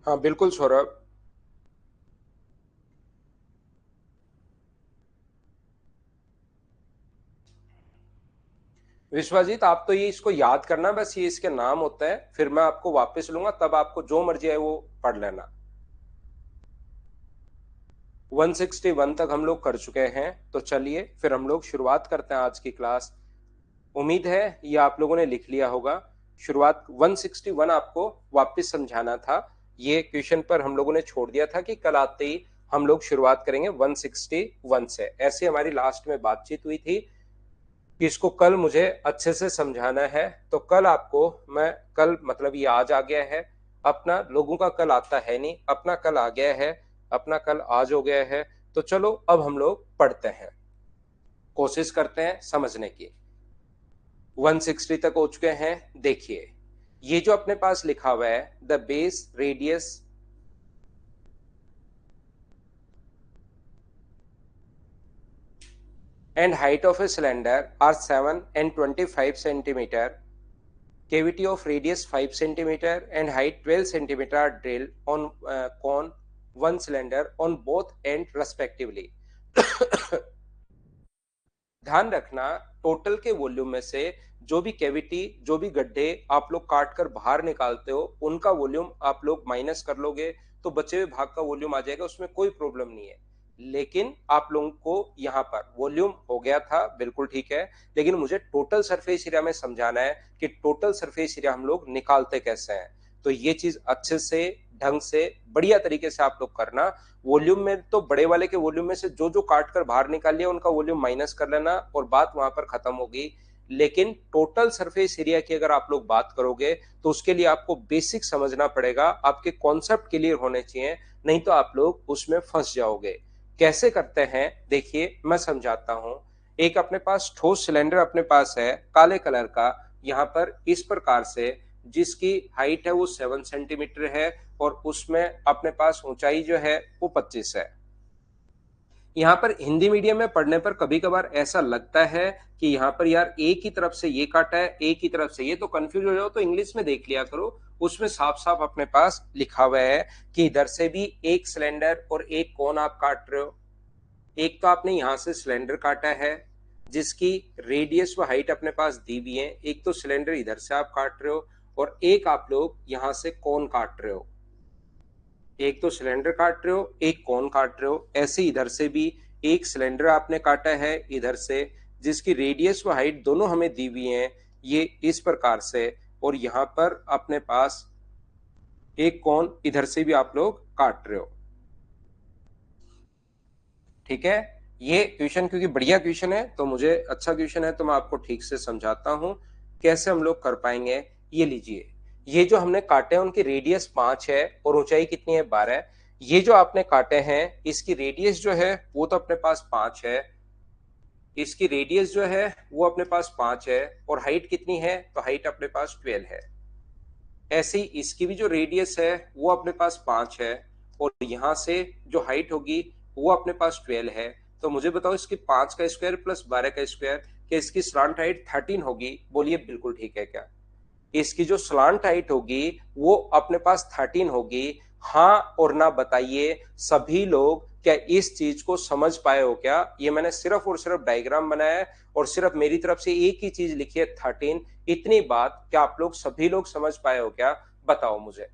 हाँ बिल्कुल सौरभ। विश्वजीत आप तो ये इसको याद करना, बस ये इसके नाम होता है, फिर मैं आपको वापस लूंगा, तब आपको जो मर्जी है वो पढ़ लेना। 161 तक हम लोग कर चुके हैं, तो चलिए फिर हम लोग शुरुआत करते हैं आज की क्लास। उम्मीद है ये आप लोगों ने लिख लिया होगा। शुरुआत 161 आपको वापस समझाना था, ये क्वेश्चन पर हम लोगों ने छोड़ दिया था कि कल आते ही हम लोग शुरुआत करेंगे 161 से। ऐसे हमारी लास्ट में बातचीत हुई थी कि इसको कल मुझे अच्छे से समझाना है, तो कल आपको मैं, कल मतलब ये आज आ गया है अपना, लोगों का कल आता है नहीं, अपना कल आ गया है, अपना कल आज हो गया है। तो चलो अब हम लोग पढ़ते हैं, कोशिश करते हैं समझने की। 160 तक हो चुके हैं। देखिए ये जो अपने पास लिखा हुआ है, the base radius and height of a cylinder are 7 and 25 centimeter, cavity of radius 5 centimeter and height 12 centimeter are drilled on cone one cylinder on both end respectively। ध्यान रखना, टोटल के वॉल्यूम में से जो भी कैविटी, जो भी गड्ढे आप लोग काट कर बाहर निकालते हो, उनका वॉल्यूम आप लोग माइनस कर लोगे तो बचे हुए भाग का वॉल्यूम आ जाएगा, उसमें कोई प्रॉब्लम नहीं है। लेकिन आप लोगों को यहाँ पर वॉल्यूम हो गया था, बिल्कुल ठीक है, लेकिन मुझे टोटल सरफेस एरिया में समझाना है कि टोटल सरफेस एरिया हम लोग निकालते कैसे हैं। तो ये चीज अच्छे से, ढंग से, बढ़िया तरीके से आप लोग करना। वॉल्यूम में तो बड़े वाले के वॉल्यूम में से जो जो काट कर बाहर निकाल लिया उनका वॉल्यूम माइनस कर लेना और बात वहां पर खत्म होगी। लेकिन टोटल सरफेस एरिया की अगर आप लोग बात करोगे तो उसके लिए आपको बेसिक समझना पड़ेगा, आपके कॉन्सेप्ट क्लियर होने चाहिए, नहीं तो आप लोग उसमें फंस जाओगे। कैसे करते हैं देखिए मैं समझाता हूं। एक अपने पास ठोस सिलेंडर अपने पास है काले कलर का, यहाँ पर इस प्रकार से, जिसकी हाइट है वो 7 सेंटीमीटर है और उसमें अपने पास ऊंचाई जो है वो 25 है। यहाँ पर हिंदी मीडियम में पढ़ने पर कभी कभार ऐसा लगता है कि यहाँ पर यार एक ही तरफ से ये काटा है, एक ही तरफ से ये, तो कंफ्यूज हो जाओ तो इंग्लिश में देख लिया करो, उसमें साफ साफ अपने पास लिखा हुआ है कि इधर से भी एक सिलेंडर और एक कोन आप काट रहे हो। एक तो आपने यहां से सिलेंडर काटा है, जिसकी रेडियस व हाइट अपने पास दी हुई है। एक तो सिलेंडर इधर से आप काट रहे हो और एक आप लोग यहां से कोन काट रहे हो। एक तो सिलेंडर काट रहे हो, एक कोन काट रहे हो। ऐसे इधर से भी एक सिलेंडर आपने काटा है इधर से, जिसकी रेडियस व हाइट दोनों हमें दी हुई है, ये इस प्रकार से। और यहां पर अपने पास एक कोन इधर से भी आप लोग काट रहे हो। ठीक है, ये क्वेश्चन क्योंकि बढ़िया क्वेश्चन है तो मुझे अच्छा क्वेश्चन है तो मैं आपको ठीक से समझाता हूं कैसे हम लोग कर पाएंगे। ये लीजिए, ये जो हमने काटे हैं उनकी रेडियस 5 है और ऊंचाई कितनी है 12। ये जो आपने काटे हैं इसकी रेडियस जो है वो तो अपने पास 5 है, इसकी रेडियस जो है वो अपने पास 5 है, और हाइट कितनी है तो हाइट अपने पास 12 है। ऐसे ही इसकी भी जो रेडियस है वो अपने पास 5 है, और यहां से जो हाइट होगी वो अपने पास 12 है। तो मुझे बताओ इसकी 5 का स्क्वायर प्लस 12 का स्क्वायर, क्या इसकी स्लांट हाइट 13 होगी? बोलिए बिल्कुल ठीक है क्या? इसकी जो स्लांट हाइट होगी वो अपने पास 13 होगी। हाँ और ना बताइए सभी लोग, क्या इस चीज को समझ पाए हो क्या? ये मैंने सिर्फ और सिर्फ डायग्राम बनाया है और सिर्फ मेरी तरफ से एक ही चीज लिखी है 13। इतनी बात क्या आप लोग सभी लोग समझ पाए हो क्या? बताओ मुझे।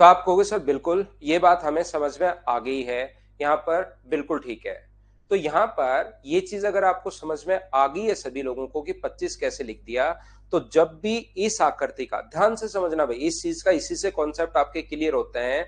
तो आप कहोगे सर बिल्कुल ये बात हमें समझ में आ गई है, यहाँ पर बिल्कुल ठीक है। तो यहाँ पर ये चीज अगर आपको समझ में आ गई है सभी लोगों को कि 25 कैसे लिख दिया, तो जब भी इस आकृति का ध्यान से समझना भाई, इस चीज का इसी से कॉन्सेप्ट आपके क्लियर होते हैं।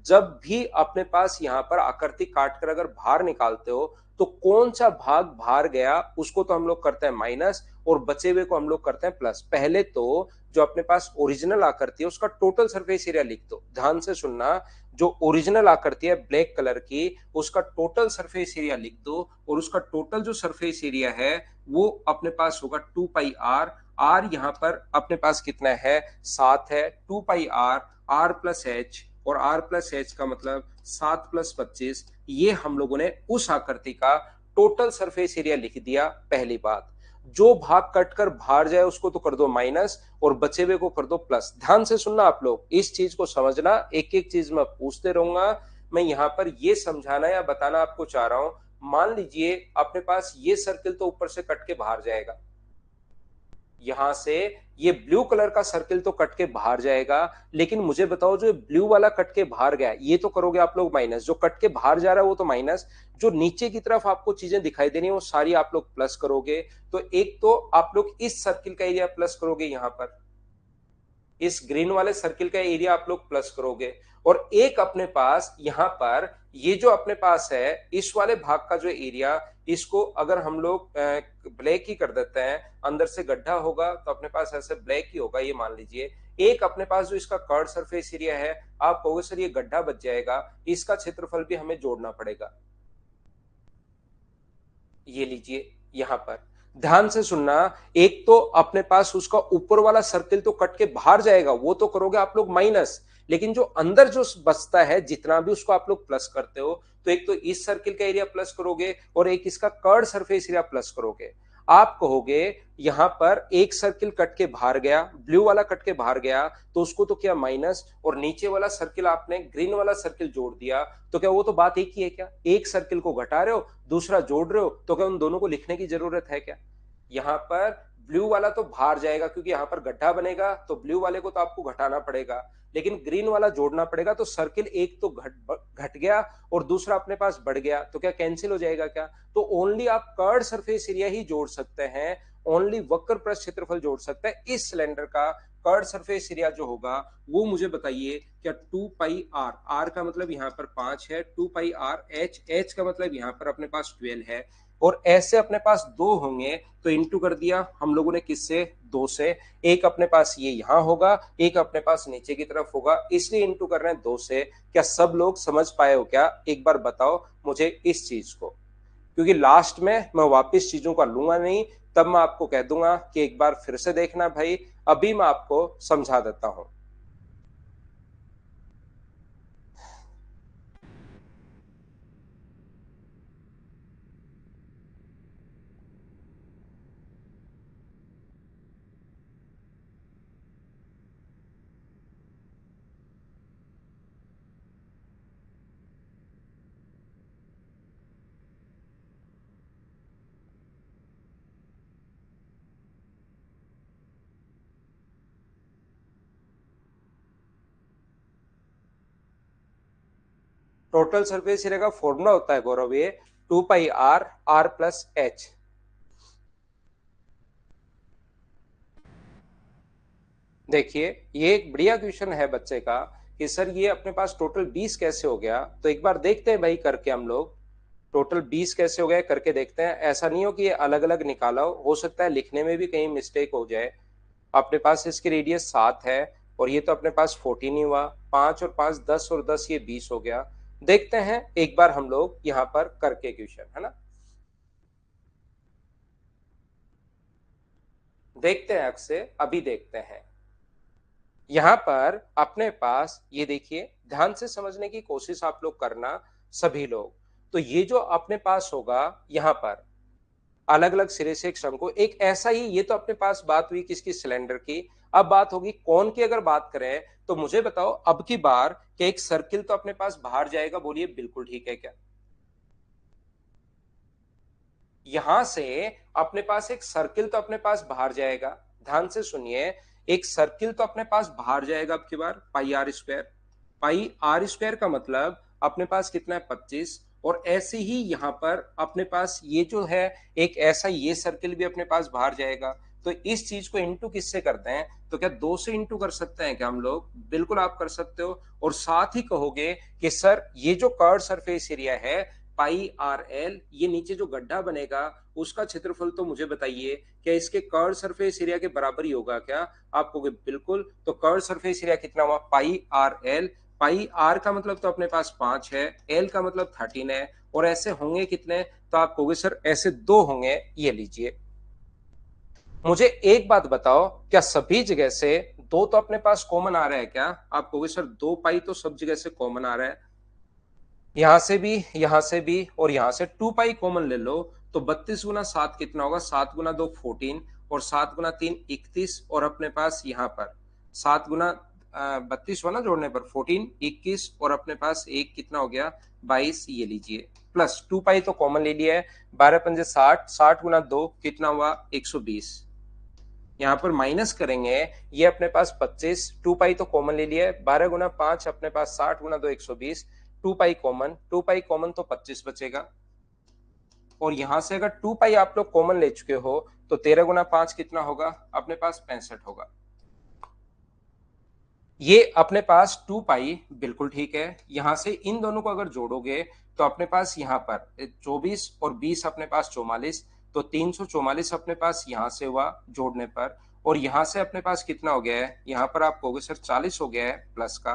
जब भी अपने पास यहाँ पर आकृति काट कर अगर भार निकालते हो तो कौन सा भाग बाहर गया उसको तो हम लोग करते हैं माइनस, और बचे हुए को हम लोग करते हैं प्लस। पहले तो जो अपने पास ओरिजिनल आकृति है उसका टोटल सरफेस एरिया लिख दो। ध्यान से सुनना, जो ओरिजिनल आकृति है ब्लैक कलर की उसका टोटल सरफेस एरिया लिख दो, और उसका टोटल जो सरफेस एरिया है वो अपने पास होगा 2 पाई आर। आर यहाँ पर अपने पास कितना है? 7 है। 2 पाई आर, आर प्लस एच, और आर प्लस एच का मतलब 7 + 25। ये हम लोगों ने उस आकृति का टोटल सरफेस एरिया लिख दिया। पहली बात, जो भाग कट कर बाहर जाए उसको तो कर दो माइनस, और बचे हुए को कर दो प्लस। ध्यान से सुनना आप लोग, इस चीज को समझना, एक एक चीज मैं पूछते रहूंगा। मैं यहाँ पर ये समझाना या बताना आपको चाह रहा हूं। मान लीजिए अपने पास ये सर्किल तो ऊपर से कट के बाहर जाएगा, यहां से ये ब्लू कलर का सर्किल तो कट के बाहर जाएगा, लेकिन मुझे बताओ जो ब्लू वाला कट के बाहर गया ये तो करोगे आप लोग माइनस, जो कट के बाहर जा रहा है वो तो माइनस, जो नीचे की तरफ आपको चीजें दिखाई दे रही है वो सारी आप लोग प्लस करोगे। तो एक तो आप लोग इस सर्किल का एरिया प्लस करोगे, यहां पर इस ग्रीन वाले सर्किल का एरिया आप लोग प्लस करोगे, और एक अपने पास यहां पर ये जो अपने पास है इस वाले भाग का जो एरिया, इसको अगर हम लोग ब्लैक ही कर देते हैं, अंदर से गड्ढा होगा तो अपने पास ऐसे ब्लैक ही होगा, ये मान लीजिए। एक अपने पास जो इसका कर्ड सरफेस एरिया है, आप कहोगे सर ये गड्ढा बच जाएगा, इसका क्षेत्रफल भी हमें जोड़ना पड़ेगा। ये लीजिए यहां पर ध्यान से सुनना, एक तो अपने पास उसका ऊपर वाला सर्किल तो कट के बाहर जाएगा वो तो करोगे आप लोग माइनस, लेकिन जो अंदर जो बचता है जितना भी उसको आप लोग प्लस करते हो। तो एक तो इस सर्किल का एरिया प्लस करोगे और एक इसका कर्ड सरफेस एरिया प्लस करोगे। आप कहोगे यहां पर एक सर्किल कट के बाहर गया, ब्लू वाला कट के बाहर गया तो उसको तो क्या माइनस, और नीचे वाला सर्किल आपने ग्रीन वाला सर्किल जोड़ दिया, तो क्या वो तो बात एक ही है क्या? एक सर्किल को घटा रहे हो दूसरा जोड़ रहे हो, तो क्या उन दोनों को लिखने की जरूरत है क्या? यहाँ पर ब्लू वाला तो बाहर जाएगा क्योंकि यहाँ पर गड्ढा बनेगा, तो ब्लू वाले को तो आपको घटाना पड़ेगा, लेकिन ग्रीन वाला जोड़ना पड़ेगा। तो सर्किल एक तो घट गया और दूसरा अपने पास बढ़ गया, तो क्या कैंसिल हो जाएगा क्या? तो ओनली आप कर्ड सरफेस एरिया ही जोड़ सकते हैं, ओनली वक्र पृष्ठ क्षेत्रफल जोड़ सकते हैं। इस सिलेंडर का कर्ड सरफेस एरिया जो होगा वो मुझे बताइए, क्या 2 पाई आर, आर का मतलब यहाँ पर 5 है, 2 पाई आर एच, एच का मतलब यहाँ पर अपने पास 12 है, और ऐसे अपने पास दो होंगे तो इंटू कर दिया हम लोगों ने किससे? दो से। एक अपने पास ये यहां होगा, एक अपने पास नीचे की तरफ होगा, इसलिए इंटू कर रहे हैं दो से। क्या सब लोग समझ पाए हो क्या? एक बार बताओ मुझे इस चीज को, क्योंकि लास्ट में मैं वापस चीजों का लूंगा नहीं, तब मैं आपको कह दूंगा कि एक बार फिर से देखना भाई। अभी मैं आपको समझा देता हूं। टोटल सरफेस एरिया का फॉर्मूला होता है गौरव ये 2 पाई आर आर प्लस एच। देखिए ये एक बढ़िया क्वेश्चन है बच्चे का कि सर ये अपने पास टोटल 20 कैसे हो गया, तो एक बार देखते हैं भाई करके हम लोग टोटल 20 कैसे हो गया करके देखते हैं। ऐसा नहीं हो कि ये अलग अलग निकाला हो सकता है लिखने में भी कहीं मिस्टेक हो जाए। अपने पास इसकी रेडियस 7 है और ये तो अपने पास 14 ही हुआ, 5 और 5 10 और 10 ये 20 हो गया। देखते हैं एक बार हम लोग यहाँ पर करके क्वेश्चन, है ना। देखते हैं अक्से अभी देखते हैं। यहां पर अपने पास ये देखिए, ध्यान से समझने की कोशिश आप लोग करना सभी लोग। तो ये जो अपने पास होगा यहां पर अलग अलग सिरे से एक शंकु एक ऐसा ही, ये तो अपने पास बात हुई किसकी, सिलेंडर की। अब बात होगी कोन की। अगर बात करें तो मुझे बताओ अब की बार कि एक सर्किल तो अपने पास बाहर जाएगा, बोलिए बिल्कुल ठीक है क्या। यहां से अपने पास एक सर्किल तो अपने पास बाहर जाएगा, ध्यान से सुनिए, एक सर्किल तो अपने पास बाहर जाएगा अब की बार pi r square. Pi r square का मतलब अपने पास कितना है 25। और ऐसे ही यहां पर अपने पास ये जो है एक ऐसा ये सर्किल भी अपने पास बाहर जाएगा। तो इस चीज को इंटू किससे करते हैं, तो क्या 2 से इंटू कर सकते हैं क्या हम लोग, बिल्कुल आप कर सकते हो। और साथ ही कहोगे कि सर ये जो कर्व सरफेस एरिया है पाई आर एल, ये नीचे जो गड्ढा बनेगा उसका क्षेत्रफल तो मुझे बताइए क्या इसके कर्व सरफेस एरिया के बराबर ही होगा क्या। आप कहोगे बिल्कुल। तो कर्व सरफेस एरिया कितना हुआ पाई आर एल। पाई आर का मतलब तो अपने पास 5 है, एल का मतलब 13 है, और ऐसे होंगे कितने, तो आप कहोगे सर ऐसे 2 होंगे। ये लीजिए, मुझे एक बात बताओ क्या सभी जगह से 2 तो अपने पास कॉमन आ रहा है क्या। आप कहोगे सर 2 पाई तो सब जगह से कॉमन आ रहा है, यहां से भी यहां से भी और यहां से 2 पाई कॉमन ले लो। तो 32 गुना 7 कितना होगा, 7 गुना 2 14 और 7 गुना 3 31। और अपने पास यहाँ पर 7 गुना 32 हुआ ना जोड़ने पर 14 21 और अपने पास एक कितना हो गया 22। ये लीजिए प्लस 2 पाई तो कॉमन ले लिया है, 12 पंजे 60, 60 गुना 2 कितना हुआ 120। यहाँ पर माइनस करेंगे, ये अपने पास 25, 2 पाई तो कॉमन ले लिया है, 12 गुना 5 अपने पास 60 गुना 2 120, 2 पाई कॉमन, 2 पाई कॉमन तो 25 बचेगा। और यहां से अगर 2 पाई आप लोग कॉमन ले चुके हो तो 13 गुना 5 कितना होगा अपने पास 65 होगा। ये अपने पास 2 पाई बिल्कुल ठीक है। यहां से इन दोनों को अगर जोड़ोगे तो अपने पास यहाँ पर 24 और 20 अपने पास 44, तो 344 अपने पास यहां से हुआ जोड़ने पर। और यहां से अपने पास कितना हो गया है, यहाँ पर आप कहोगे सर 40 हो गया है प्लस का।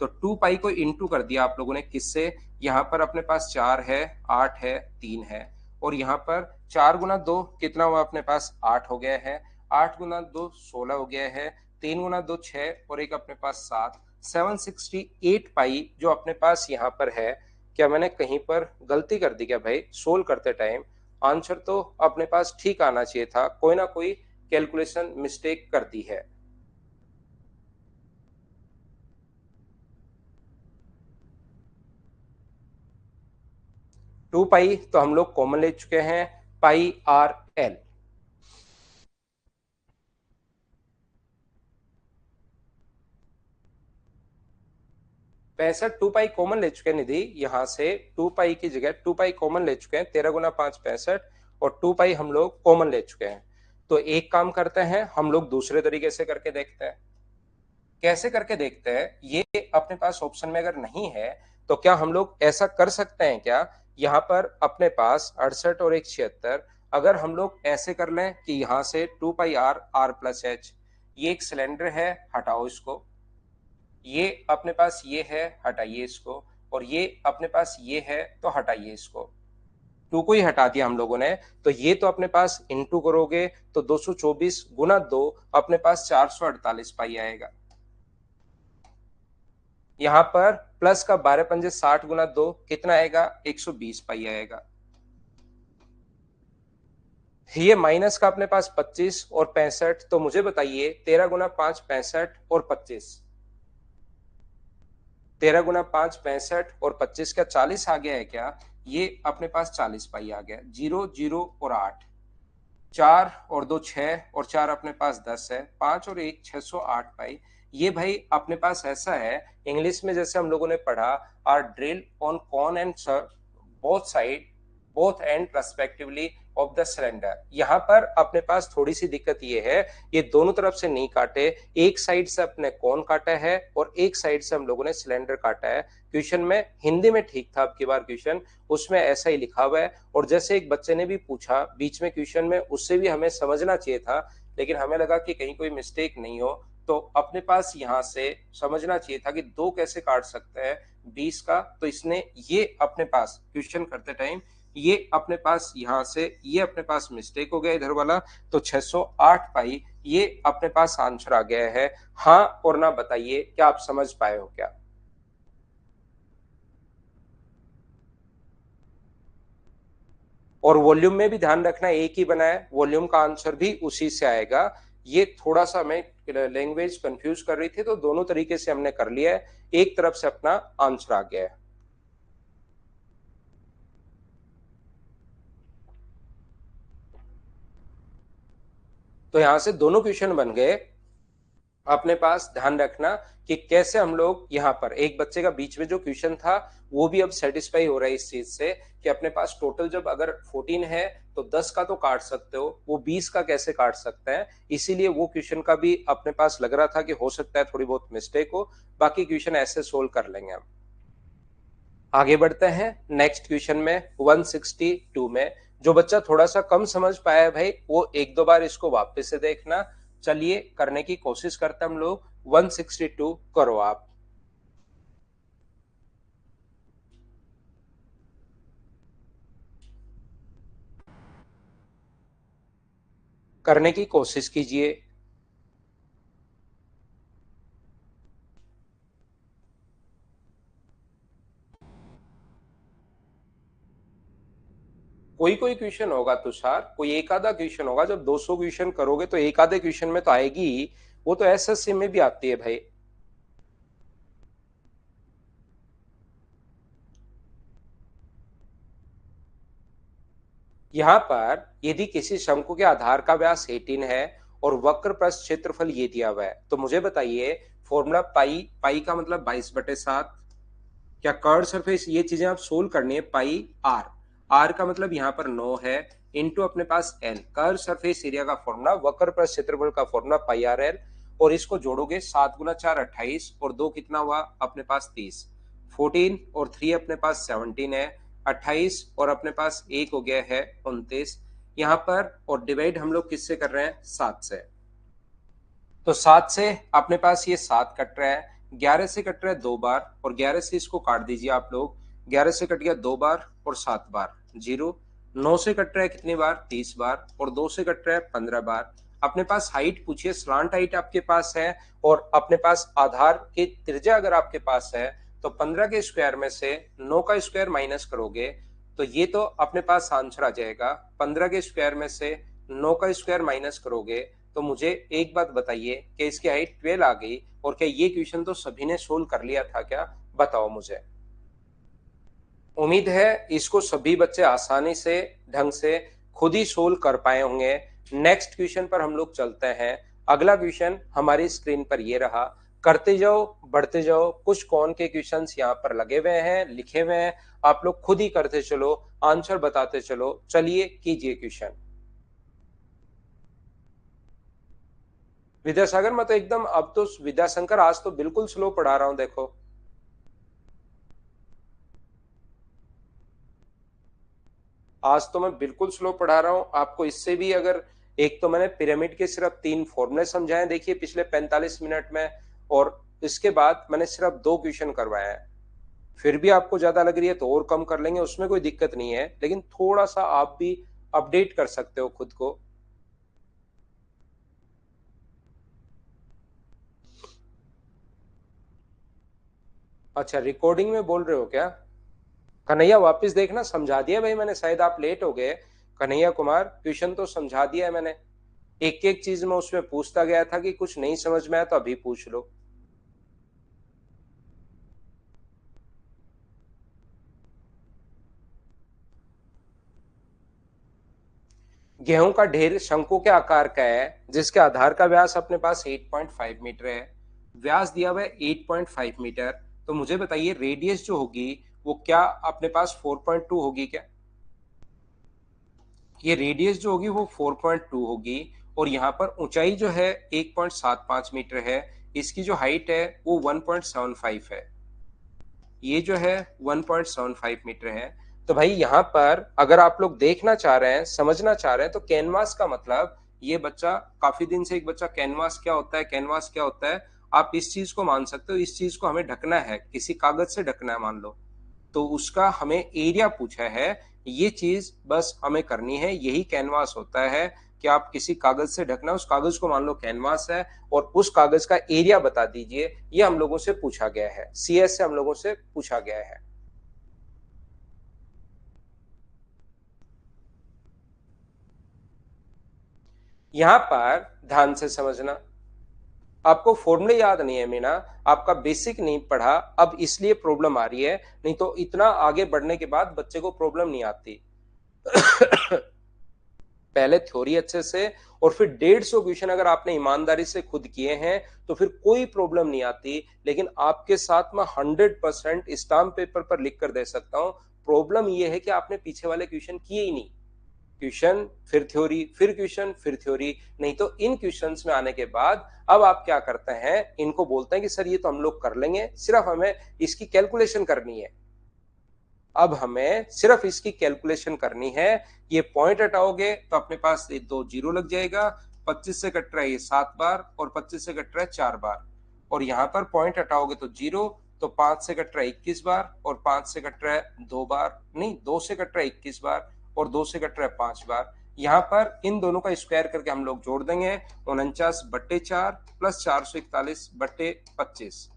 तो 2 पाई को इंटू कर दिया आप लोगों ने किससे, यहाँ पर अपने पास 4 है 8 है 3 है, और यहाँ पर 4 गुना 2 कितना हुआ अपने पास 8 हो गया है, 8 गुना 2 16 हो गया है, 3 गुना 2 6 और एक अपने पास 7, 768 पाई जो अपने पास यहाँ पर है। क्या मैंने कहीं पर गलती कर दी क्या भाई, सोल्व करते टाइम आंसर तो अपने पास ठीक आना चाहिए था, कोई ना कोई कैलकुलेशन मिस्टेक कर दी है। टू पाई तो हम लोग कॉमन ले चुके हैं, पाई आर एल। 65 2 पाई कॉमन ले चुके हैं निधि, यहां से 2 पाई की जगह 2 पाई कॉमन ले चुके हैं, 13 गुना 5 65 और 2 पाई हम लोग कॉमन ले चुके हैं। तो एक काम करते हैं हम लोग दूसरे तरीके से करके देखते हैं। कैसे करके देखते हैं, ये अपने पास ऑप्शन में अगर नहीं है तो क्या हम लोग ऐसा कर सकते हैं क्या, यहाँ पर अपने पास 68 और एक 76, अगर हम लोग ऐसे कर लें कि यहाँ से 2 पाई आर आर प्लस एच, ये एक सिलेंडर है हटाओ इसको, ये अपने पास ये है हटाइए इसको, और ये अपने पास ये है तो हटाइए इसको, टू को ही हटा दिया हम लोगों ने। तो ये तो अपने पास इंटू करोगे तो 224 गुना 2 अपने पास 448 पाई आएगा। यहां पर प्लस का 12 पंजे 60 गुना 2 कितना आएगा 120 पाई आएगा। ये माइनस का अपने पास 25 और 65, तो मुझे बताइए 13 गुना 5 65 और 25, 13 गुना 5 65 और 25 का 40 आ गया है क्या, ये अपने पास 40 पाई आ गया। 0 0 और 8, 4 और 2 6 और 4 अपने पास 10 है, 5 और 1 608 पाई। ये भाई अपने पास ऐसा है, इंग्लिश में जैसे हम लोगों ने पढ़ा, are drill on cone and both side, both end respectively of the cylinder. यहाँ पर अपने पास थोड़ी सी दिक्कत ये है, ये दोनों तरफ से नहीं काटे, एक साइड से अपने कॉन काटा है और एक साइड से हम लोगों ने सिलेंडर काटा है। क्वेश्चन में हिंदी में ठीक था, अब की बार क्वेश्चन उसमें ऐसा ही लिखा हुआ है। और जैसे एक बच्चे ने भी पूछा बीच में क्वेश्चन में, उससे भी हमें समझना चाहिए था, लेकिन हमें लगा कि कहीं कोई मिस्टेक नहीं हो, तो अपने पास यहाँ से समझना चाहिए था कि दो कैसे काट सकते हैं 20 का। तो इसने ये अपने पास क्वेश्चन करते टाइम ये अपने पास यहाँ से ये अपने पास मिस्टेक हो गया इधर वाला, तो 608 पाई ये अपने पास आंसर आ गया है। हाँ और ना बताइए, क्या आप समझ पाए हो क्या? और वॉल्यूम में भी ध्यान रखना एक ही बना है, वॉल्यूम का आंसर भी उसी से आएगा। ये थोड़ा सा हमें लैंग्वेज कंफ्यूज कर रही थी, तो दोनों तरीके से हमने कर लिया है, एक तरफ से अपना आंसर आ गया है। तो यहां से दोनों क्वेश्चन बन गए। अपने पास ध्यान रखना कि कैसे हम लोग यहाँ पर एक बच्चे का बीच में जो क्वेश्चन था वो भी अब सेटिस्फाई हो रहा है इस चीज से कि अपने पास टोटल जब अगर 14 है तो 10 का तो काट सकते हो, वो 20 का कैसे काट सकते हैं। इसीलिए वो क्वेश्चन का भी अपने पास लग रहा था कि हो सकता है थोड़ी बहुत मिस्टेक हो, बाकी क्वेश्चन ऐसे सोल्व कर लेंगे हम। आगे बढ़ते हैं नेक्स्ट क्वेश्चन में 162 में। जो बच्चा थोड़ा सा कम समझ पाया है भाई, वो एक दो बार इसको वापस से देखना। चलिए करने की कोशिश करते हैं हम लोग। 162 करो आप। करने की कोशिश कीजिए। कोई कोई क्वेश्चन होगा तुषार, कोई एक आधा क्वेश्चन होगा, जब 200 क्वेश्चन करोगे तो एक आधे क्वेश्चन में तो आएगी ही। वो तो एसएससी में भी आती है भाई। यहाँ पर यदि किसी शंकु के आधार का व्यास 18 है और वक्र प्रस्थ क्षेत्रफल ये दिया हुआ है, तो मुझे बताइए फॉर्मूला पाई, पाई का मतलब 22/7, क्या कर्ड सरफेस, ये चीजें आप सोल्व करनी है। पाई आर, आर का मतलब यहाँ पर 9 है, इनटू अपने पास एन, कर्व सरफेस एरिया का फॉर्मूला, वक्र प्रस्थ क्षेत्रफल का फॉर्मूला पाई आर एल। और इसको जोड़ोगे 7 गुना 4 28 और 2 कितना हुआ अपने पास 30, 14 और 3 अपने पास 17 है, 28 और अपने पास एक हो गया है 29 यहाँ पर। और डिवाइड हम लोग किससे कर रहे हैं? 7 से। तो 7 से अपने पास ये 7 कट रहा है, 11 से कट रहा है 2 बार, और 11 से इसको काट दीजिए आप लोग। 11 से कट गया 2 बार और 7 बार, 0। 9 से कट रहा है कितनी बार? 30 बार, और 2 से कट रहा है 15 बार। अपने पास हाइट पूछिए, स्लांट हाइट आपके पास है, और अपने पास आधार की त्रिज्या अगर आपके पास है, तो 15 के स्क्वायर में से 9 का स्क्वायर माइनस करोगे तो ये तो अपने पास आंसर आ जाएगा। 15 के स्क्वायर में से 9 का स्क्वायर माइनस करोगे तो मुझे एक बात बताइए कि इसकी हाइट 12 आ गई। और क्या ये क्वेश्चन तो सभी ने सोल्व कर लिया था क्या? बताओ मुझे। उम्मीद है इसको सभी बच्चे आसानी से ढंग से खुद ही सोल्व कर पाए होंगे। नेक्स्ट क्वेश्चन पर हम लोग चलते हैं। अगला क्वेश्चन हमारी स्क्रीन पर ये रहा। करते जाओ बढ़ते जाओ, कुछ कौन के क्वेश्चंस यहाँ पर लगे हुए हैं, लिखे हुए हैं, आप लोग खुद ही करते चलो, आंसर बताते चलो। चलिए कीजिए क्वेश्चन। विद्यासागर मैं तो एकदम, अब तो विद्याशंकर आज तो बिल्कुल स्लो पढ़ा रहा हूं देखो। आज तो मैं बिल्कुल स्लो पढ़ा रहा हूं आपको। इससे भी अगर, एक तो मैंने पिरामिड के सिर्फ 3 फॉर्मूले समझाए देखिए पिछले 45 मिनट में, और इसके बाद मैंने सिर्फ 2 क्वेश्चन करवाए हैं। फिर भी आपको ज्यादा लग रही है तो और कम कर लेंगे, उसमें कोई दिक्कत नहीं है, लेकिन थोड़ा सा आप भी अपडेट कर सकते हो खुद को। अच्छा रिकॉर्डिंग में बोल रहे हो क्या? कन्हैया वापस देखना, समझा दिया भाई मैंने, शायद आप लेट हो गए। कन्हैया कुमार ट्यूशन तो समझा दिया है मैंने। एक एक चीज में उसमें पूछता गया था कि कुछ नहीं समझ में आया तो अभी पूछ लो। गेहूं का ढेर शंकु के आकार का है जिसके आधार का व्यास अपने पास 8.5 मीटर है। व्यास दिया हुआ है 8.5 मीटर, तो मुझे बताइए रेडियस जो होगी वो क्या अपने पास 4.2 होगी क्या? ये रेडियस जो होगी वो 4.2 होगी, और यहाँ पर ऊंचाई जो है 1.75 मीटर है, इसकी जो हाइट है वो 1.75 है, ये जो है 1.75 मीटर है। तो भाई यहाँ पर अगर आप लोग देखना चाह रहे हैं, समझना चाह रहे हैं, तो कैनवास का मतलब, ये बच्चा काफी दिन से एक बच्चा कैनवास क्या होता है, कैनवास क्या होता है, आप इस चीज को मान सकते हो, इस चीज को हमें ढकना है, किसी कागज से ढकना है मान लो, तो उसका हमें एरिया पूछा है, ये चीज बस हमें करनी है, यही कैनवास होता है कि आप किसी कागज से ढकना, उस कागज को मान लो कैनवास है, और उस कागज का एरिया बता दीजिए, ये हम लोगों से पूछा गया है, सीएस से हम लोगों से पूछा गया है। यहां पर ध्यान से समझना, आपको फॉर्मूले याद नहीं है मीना, आपका बेसिक नहीं पढ़ा, अब इसलिए प्रॉब्लम आ रही है, नहीं तो इतना आगे बढ़ने के बाद बच्चे को प्रॉब्लम नहीं आती। पहले थ्योरी अच्छे से, और फिर 150 क्वेश्चन अगर आपने ईमानदारी से खुद किए हैं तो फिर कोई प्रॉब्लम नहीं आती, लेकिन आपके साथ मैं 100% स्टाम्प पेपर पर लिख कर दे सकता हूं, प्रॉब्लम यह है कि आपने पीछे वाले क्वेश्चन किए ही नहीं, क्वेश्चन फिर थ्योरी, फिर क्वेश्चन फिर थ्योरी, नहीं तो इन क्वेश्चंस में आने के बाद अब आप क्या करते हैं, इनको बोलते हैं कि सर ये तो हम लोग कर लेंगे, सिर्फ हमें इसकी कैलकुलेशन करनी है, अब हमें सिर्फ इसकी कैलकुलेशन करनी है, ये पॉइंट हटाओगे तो अपने पास ये 2 जीरो लग जाएगा, 25 से कट रहा है ये 7 बार, और 25 से कट रहा है 4 बार, और यहां पर पॉइंट हटाओगे तो जीरो, तो 5 से कट रहा है 21 बार, और 5 से कट रहा है 2 बार, नहीं 2 से कट रहा है 21 बार, और 2 से कट रहा है 5 बार, यहाँ पर इन दोनों का स्क्वायर करके हम लोग जोड़ देंगे, 49/4 प्लस 441/25।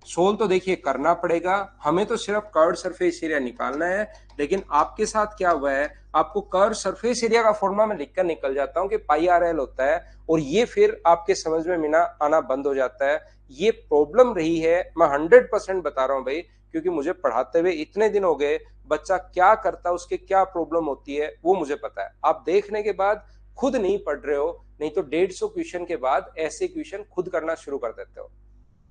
सोल्व तो देखिए करना पड़ेगा, हमें तो सिर्फ कर्व सरफेस एरिया निकालना है, लेकिन आपके साथ क्या हुआ है, आपको कर्व सरफेस एरिया का फॉर्मूला मैं लिखकर निकल जाता हूं कि पाई आर एल होता है, और ये फिर आपके समझ में मीना आना बंद हो जाता है, ये प्रॉब्लम रही है, मैं 100% बता रहा हूं भाई, क्योंकि मुझे पढ़ाते हुए इतने दिन हो गए, बच्चा क्या करता है उसके क्या प्रॉब्लम होती है वो मुझे पता है, आप देखने के बाद खुद नहीं पढ़ रहे हो, नहीं तो 150 क्वेश्चन के बाद ऐसे क्वेश्चन खुद करना शुरू कर देते हो।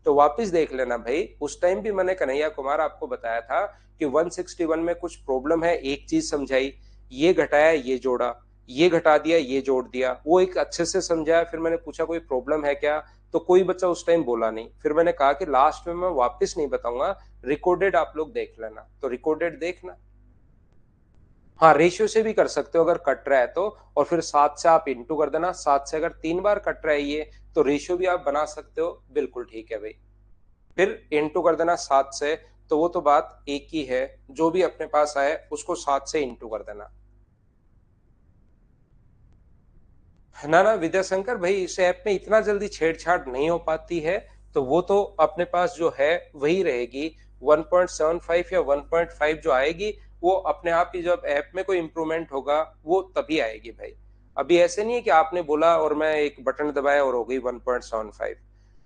तो वापस देख लेना भाई, उस टाइम भी मैंने कन्हैया कुमार आपको बताया था कि 161 में कुछ प्रॉब्लम है, एक चीज समझाई, ये घटाया ये जोड़ा, ये घटा दिया ये जोड़ दिया, वो एक अच्छे से समझाया, फिर मैंने पूछा कोई प्रॉब्लम है क्या, तो कोई बच्चा उस टाइम बोला नहीं, फिर मैंने कहा कि लास्ट में मैं वापस नहीं बताऊंगा, रिकॉर्डेड आप लोग देख लेना, तो रिकॉर्डेड देखना। हाँ रेशियो से भी कर सकते हो अगर कट रहा है तो, और फिर 7 से आप इंटू कर देना, 7 से अगर 3 बार कट रहा है ये, तो रेशियो भी आप बना सकते हो, बिल्कुल ठीक है भाई, फिर इंटू कर देना 7 से, तो वो तो बात एक ही है, जो भी अपने पास आए उसको 7 से इंटू कर देना। ना ना विद्याशंकर भाई, इस ऐप में इतना जल्दी छेड़छाड़ नहीं हो पाती है, तो वो तो अपने पास जो है वही रहेगी, 1.75 या 1.5 जो आएगी वो अपने आप ही, जब ऐप में कोई इंप्रूवमेंट होगा वो तभी आएगी भाई, अभी ऐसे नहीं है कि आपने बोला और मैं एक बटन दबाया और हो गई 1.75,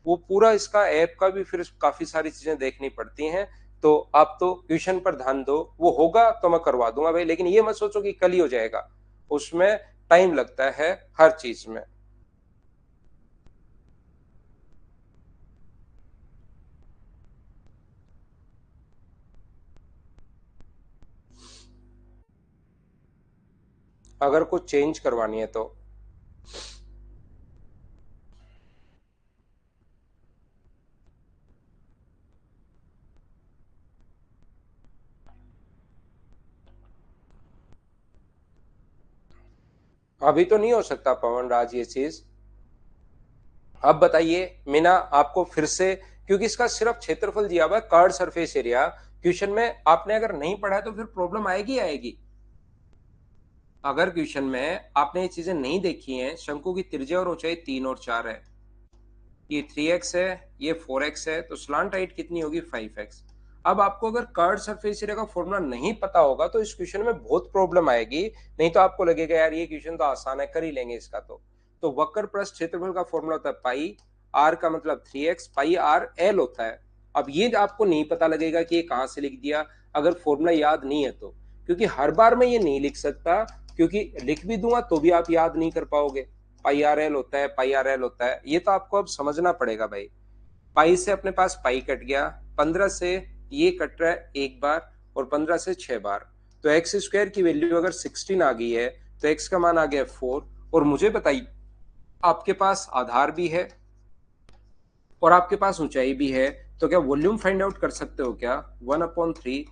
वो पूरा इसका ऐप का भी फिर काफी सारी चीजें देखनी पड़ती हैं, तो आप तो ट्यूशन पर ध्यान दो, वो होगा तो मैं करवा दूंगा भाई, लेकिन ये मत सोचो कि कल ही हो जाएगा, उसमें टाइम लगता है हर चीज में। अगर कुछ चेंज करवानी है तो अभी तो नहीं हो सकता पवन राज ये चीज, अब बताइए मीना आपको फिर से, क्योंकि इसका सिर्फ क्षेत्रफल दिया हुआ है, कर्व सरफेस एरिया, क्वेश्चन में आपने अगर नहीं पढ़ा है तो फिर प्रॉब्लम आएगी आएगी, अगर क्वेश्चन में आपने ये चीजें नहीं देखी हैं, शंकु की त्रिज्या और ऊंचाई 3 और 4 है, ये 3x है, ये 4x है, तो स्लांट हाइट कितनी होगी 5x। अब आपको अगर कर्व सरफेस एरिया का फॉर्मूला नहीं पता होगा तो इस क्वेश्चन में बहुत प्रॉब्लम आएगी, नहीं तो आपको लगेगा यार ये क्वेश्चन तो आसान है, कर ही लेंगे इसका, तो वक्र पृष्ठ क्षेत्रफल का फॉर्मूला होता है पाई, आर का मतलब 3x, पाई आर एल होता है, अब ये आपको नहीं पता लगेगा कि ये कहां से लिख दिया अगर फॉर्मूला याद नहीं है तो, क्योंकि हर बार मैं ये नहीं लिख सकता, क्योंकि लिख भी दूंगा तो भी आप याद नहीं कर पाओगे, पाई आर एल होता है, पाई आर एल होता है, ये तो आपको अब समझना पड़ेगा भाई। पाई से अपने पास पाई कट गया, 15 से ये कट रहा है एक बार और 15 से 6 बार, तो एक्स स्क्वायर की वैल्यू अगर 16 आ गई है तो एक्स का मान आ गया 4। और मुझे बताइए, आपके पास आधार भी है और आपके पास ऊंचाई भी है, तो क्या वॉल्यूम फाइंड आउट कर सकते हो क्या? 1/3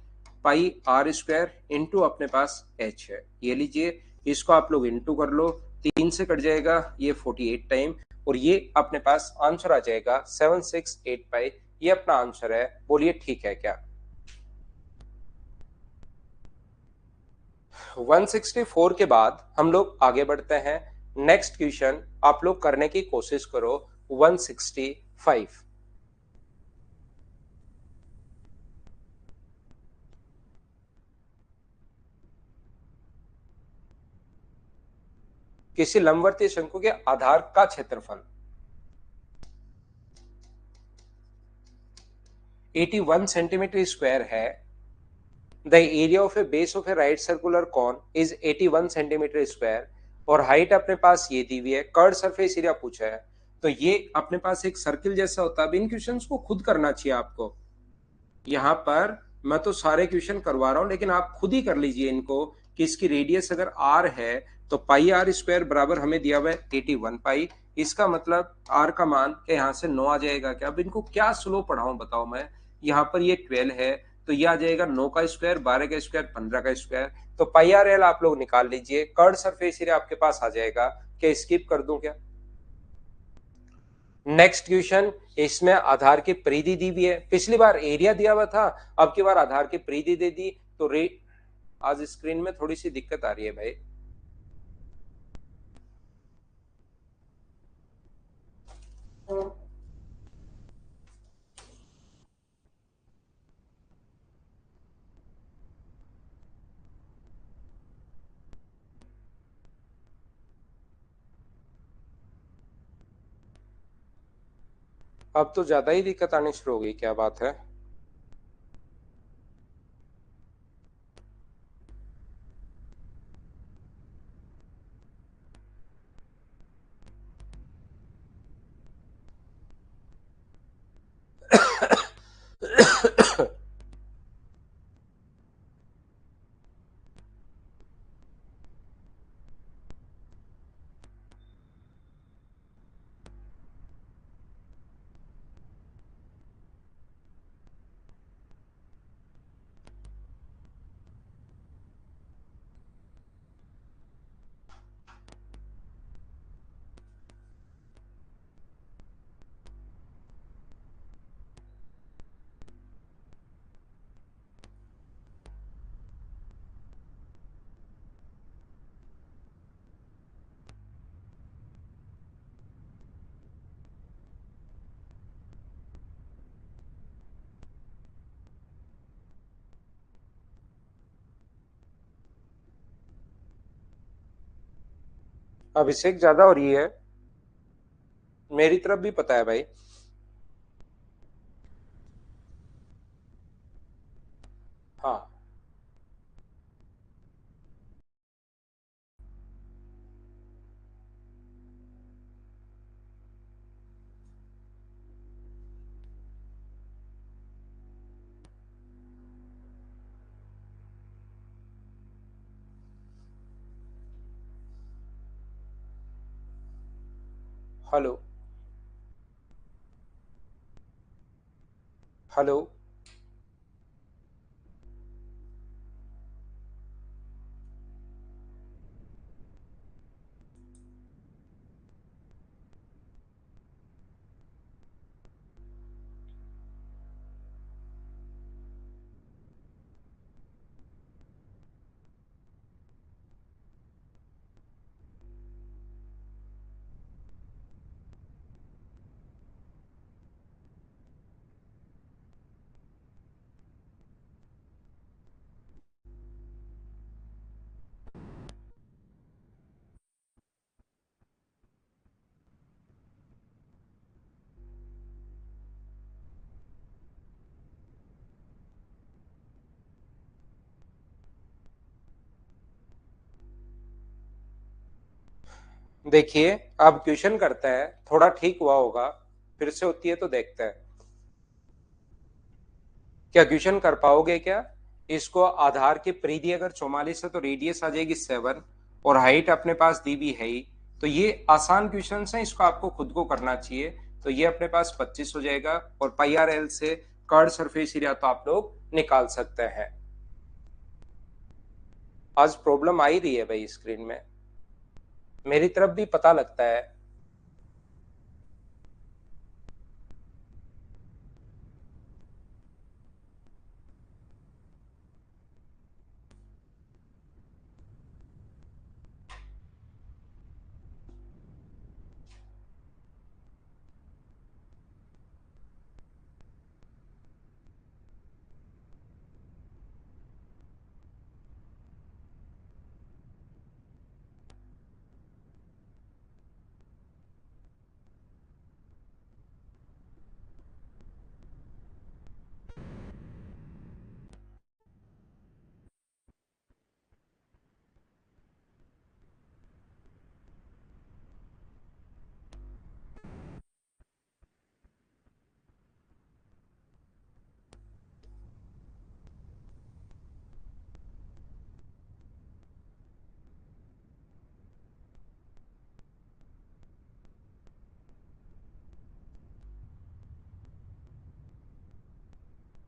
पाई आर स्क्वायर इंटू अपने पास एच है, ये लीजिए, इसको आप लोग इंटू कर लो, 3 से कट जाएगा ये 48 टाइम, और ये अपने पास आंसर आ जाएगा 768 पाई। ये अपना आंसर है, बोलिए ठीक है क्या? 164 के बाद हम लोग आगे बढ़ते हैं। नेक्स्ट क्वेश्चन आप लोग करने की कोशिश करो, 165। किसी लंबवर्तीय शंकु के आधार का क्षेत्रफल 81 सेंटीमीटर स्क्वायर है। The area of a base of a right circular cone is 81 centimetre square, और हाइट अपने पास ये दी हुई है, कर्ड सरफेस एरिया पूछा है, तो ये अपने पास एक सर्किल जैसा होता है। अब इन क्वेश्चंस को खुद करना चाहिए आपको, यहाँ पर मैं तो सारे क्वेश्चन करवा रहा हूं, लेकिन आप खुद ही कर लीजिए इनको, कि इसकी रेडियस अगर आर है तो पाई आर स्क्वायर बराबर हमें दिया हुआ है 81 पाई, इसका मतलब आर का मान क्या यहाँ से 9 आ जाएगा क्या? अब इनको क्या स्लो पढ़ाऊं बताओ मैं, यहाँ पर ये 12 है तो ये आ जाएगा 9 का स्क्वायर, 12 का स्क्वायर, 15 का स्क्वायर, तो पाई आर एल आप लोग निकाल लीजिए, कर्ड सरफेस एरिया आपके पास आ जाएगा। क्या स्किप कर दूं क्या? नेक्स्ट क्वेश्चन, इसमें आधार की परिधि दी हुई है, पिछली बार एरिया दिया हुआ था, अब की बार आधार की परिधि दे दी, तो आज स्क्रीन में थोड़ी सी दिक्कत आ रही है भाई। अब तो ज्यादा ही दिक्कत आनी शुरू हो गई, क्या बात है? अभिषेक ज्यादा हो रही है, मेरी तरफ भी पता है भाई। हाँ, हेलो, हेलो। देखिए, अब क्वेश्चन करते हैं, थोड़ा ठीक हुआ होगा, फिर से होती है तो देखते हैं। क्या क्वेश्चन कर पाओगे क्या? इसको आधार की परिधि अगर 44 है तो रेडियस आ जाएगी 7 और हाइट अपने पास दी भी है ही। तो ये आसान क्वेश्चन है, इसको आपको खुद को करना चाहिए। तो ये अपने पास 25 हो जाएगा और पाई आर एल से कर्ड सरफेस एरिया तो आप लोग निकाल सकते हैं। आज प्रॉब्लम आ ही रही है भाई स्क्रीन में, मेरी तरफ भी पता लगता है।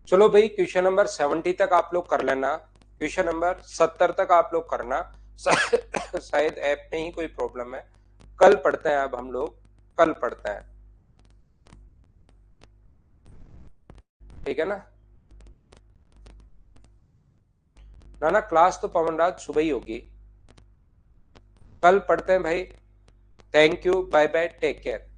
चलो भाई, क्वेश्चन नंबर 70 तक आप लोग कर लेना, क्वेश्चन नंबर 70 तक आप लोग करना। शायद ऐप में ही कोई प्रॉब्लम है। कल पढ़ते हैं, अब हम लोग कल पढ़ते हैं, ठीक है ना? ना ना, क्लास तो पवन राज सुबह ही होगी। कल पढ़ते हैं भाई। Thank you, bye bye, take care.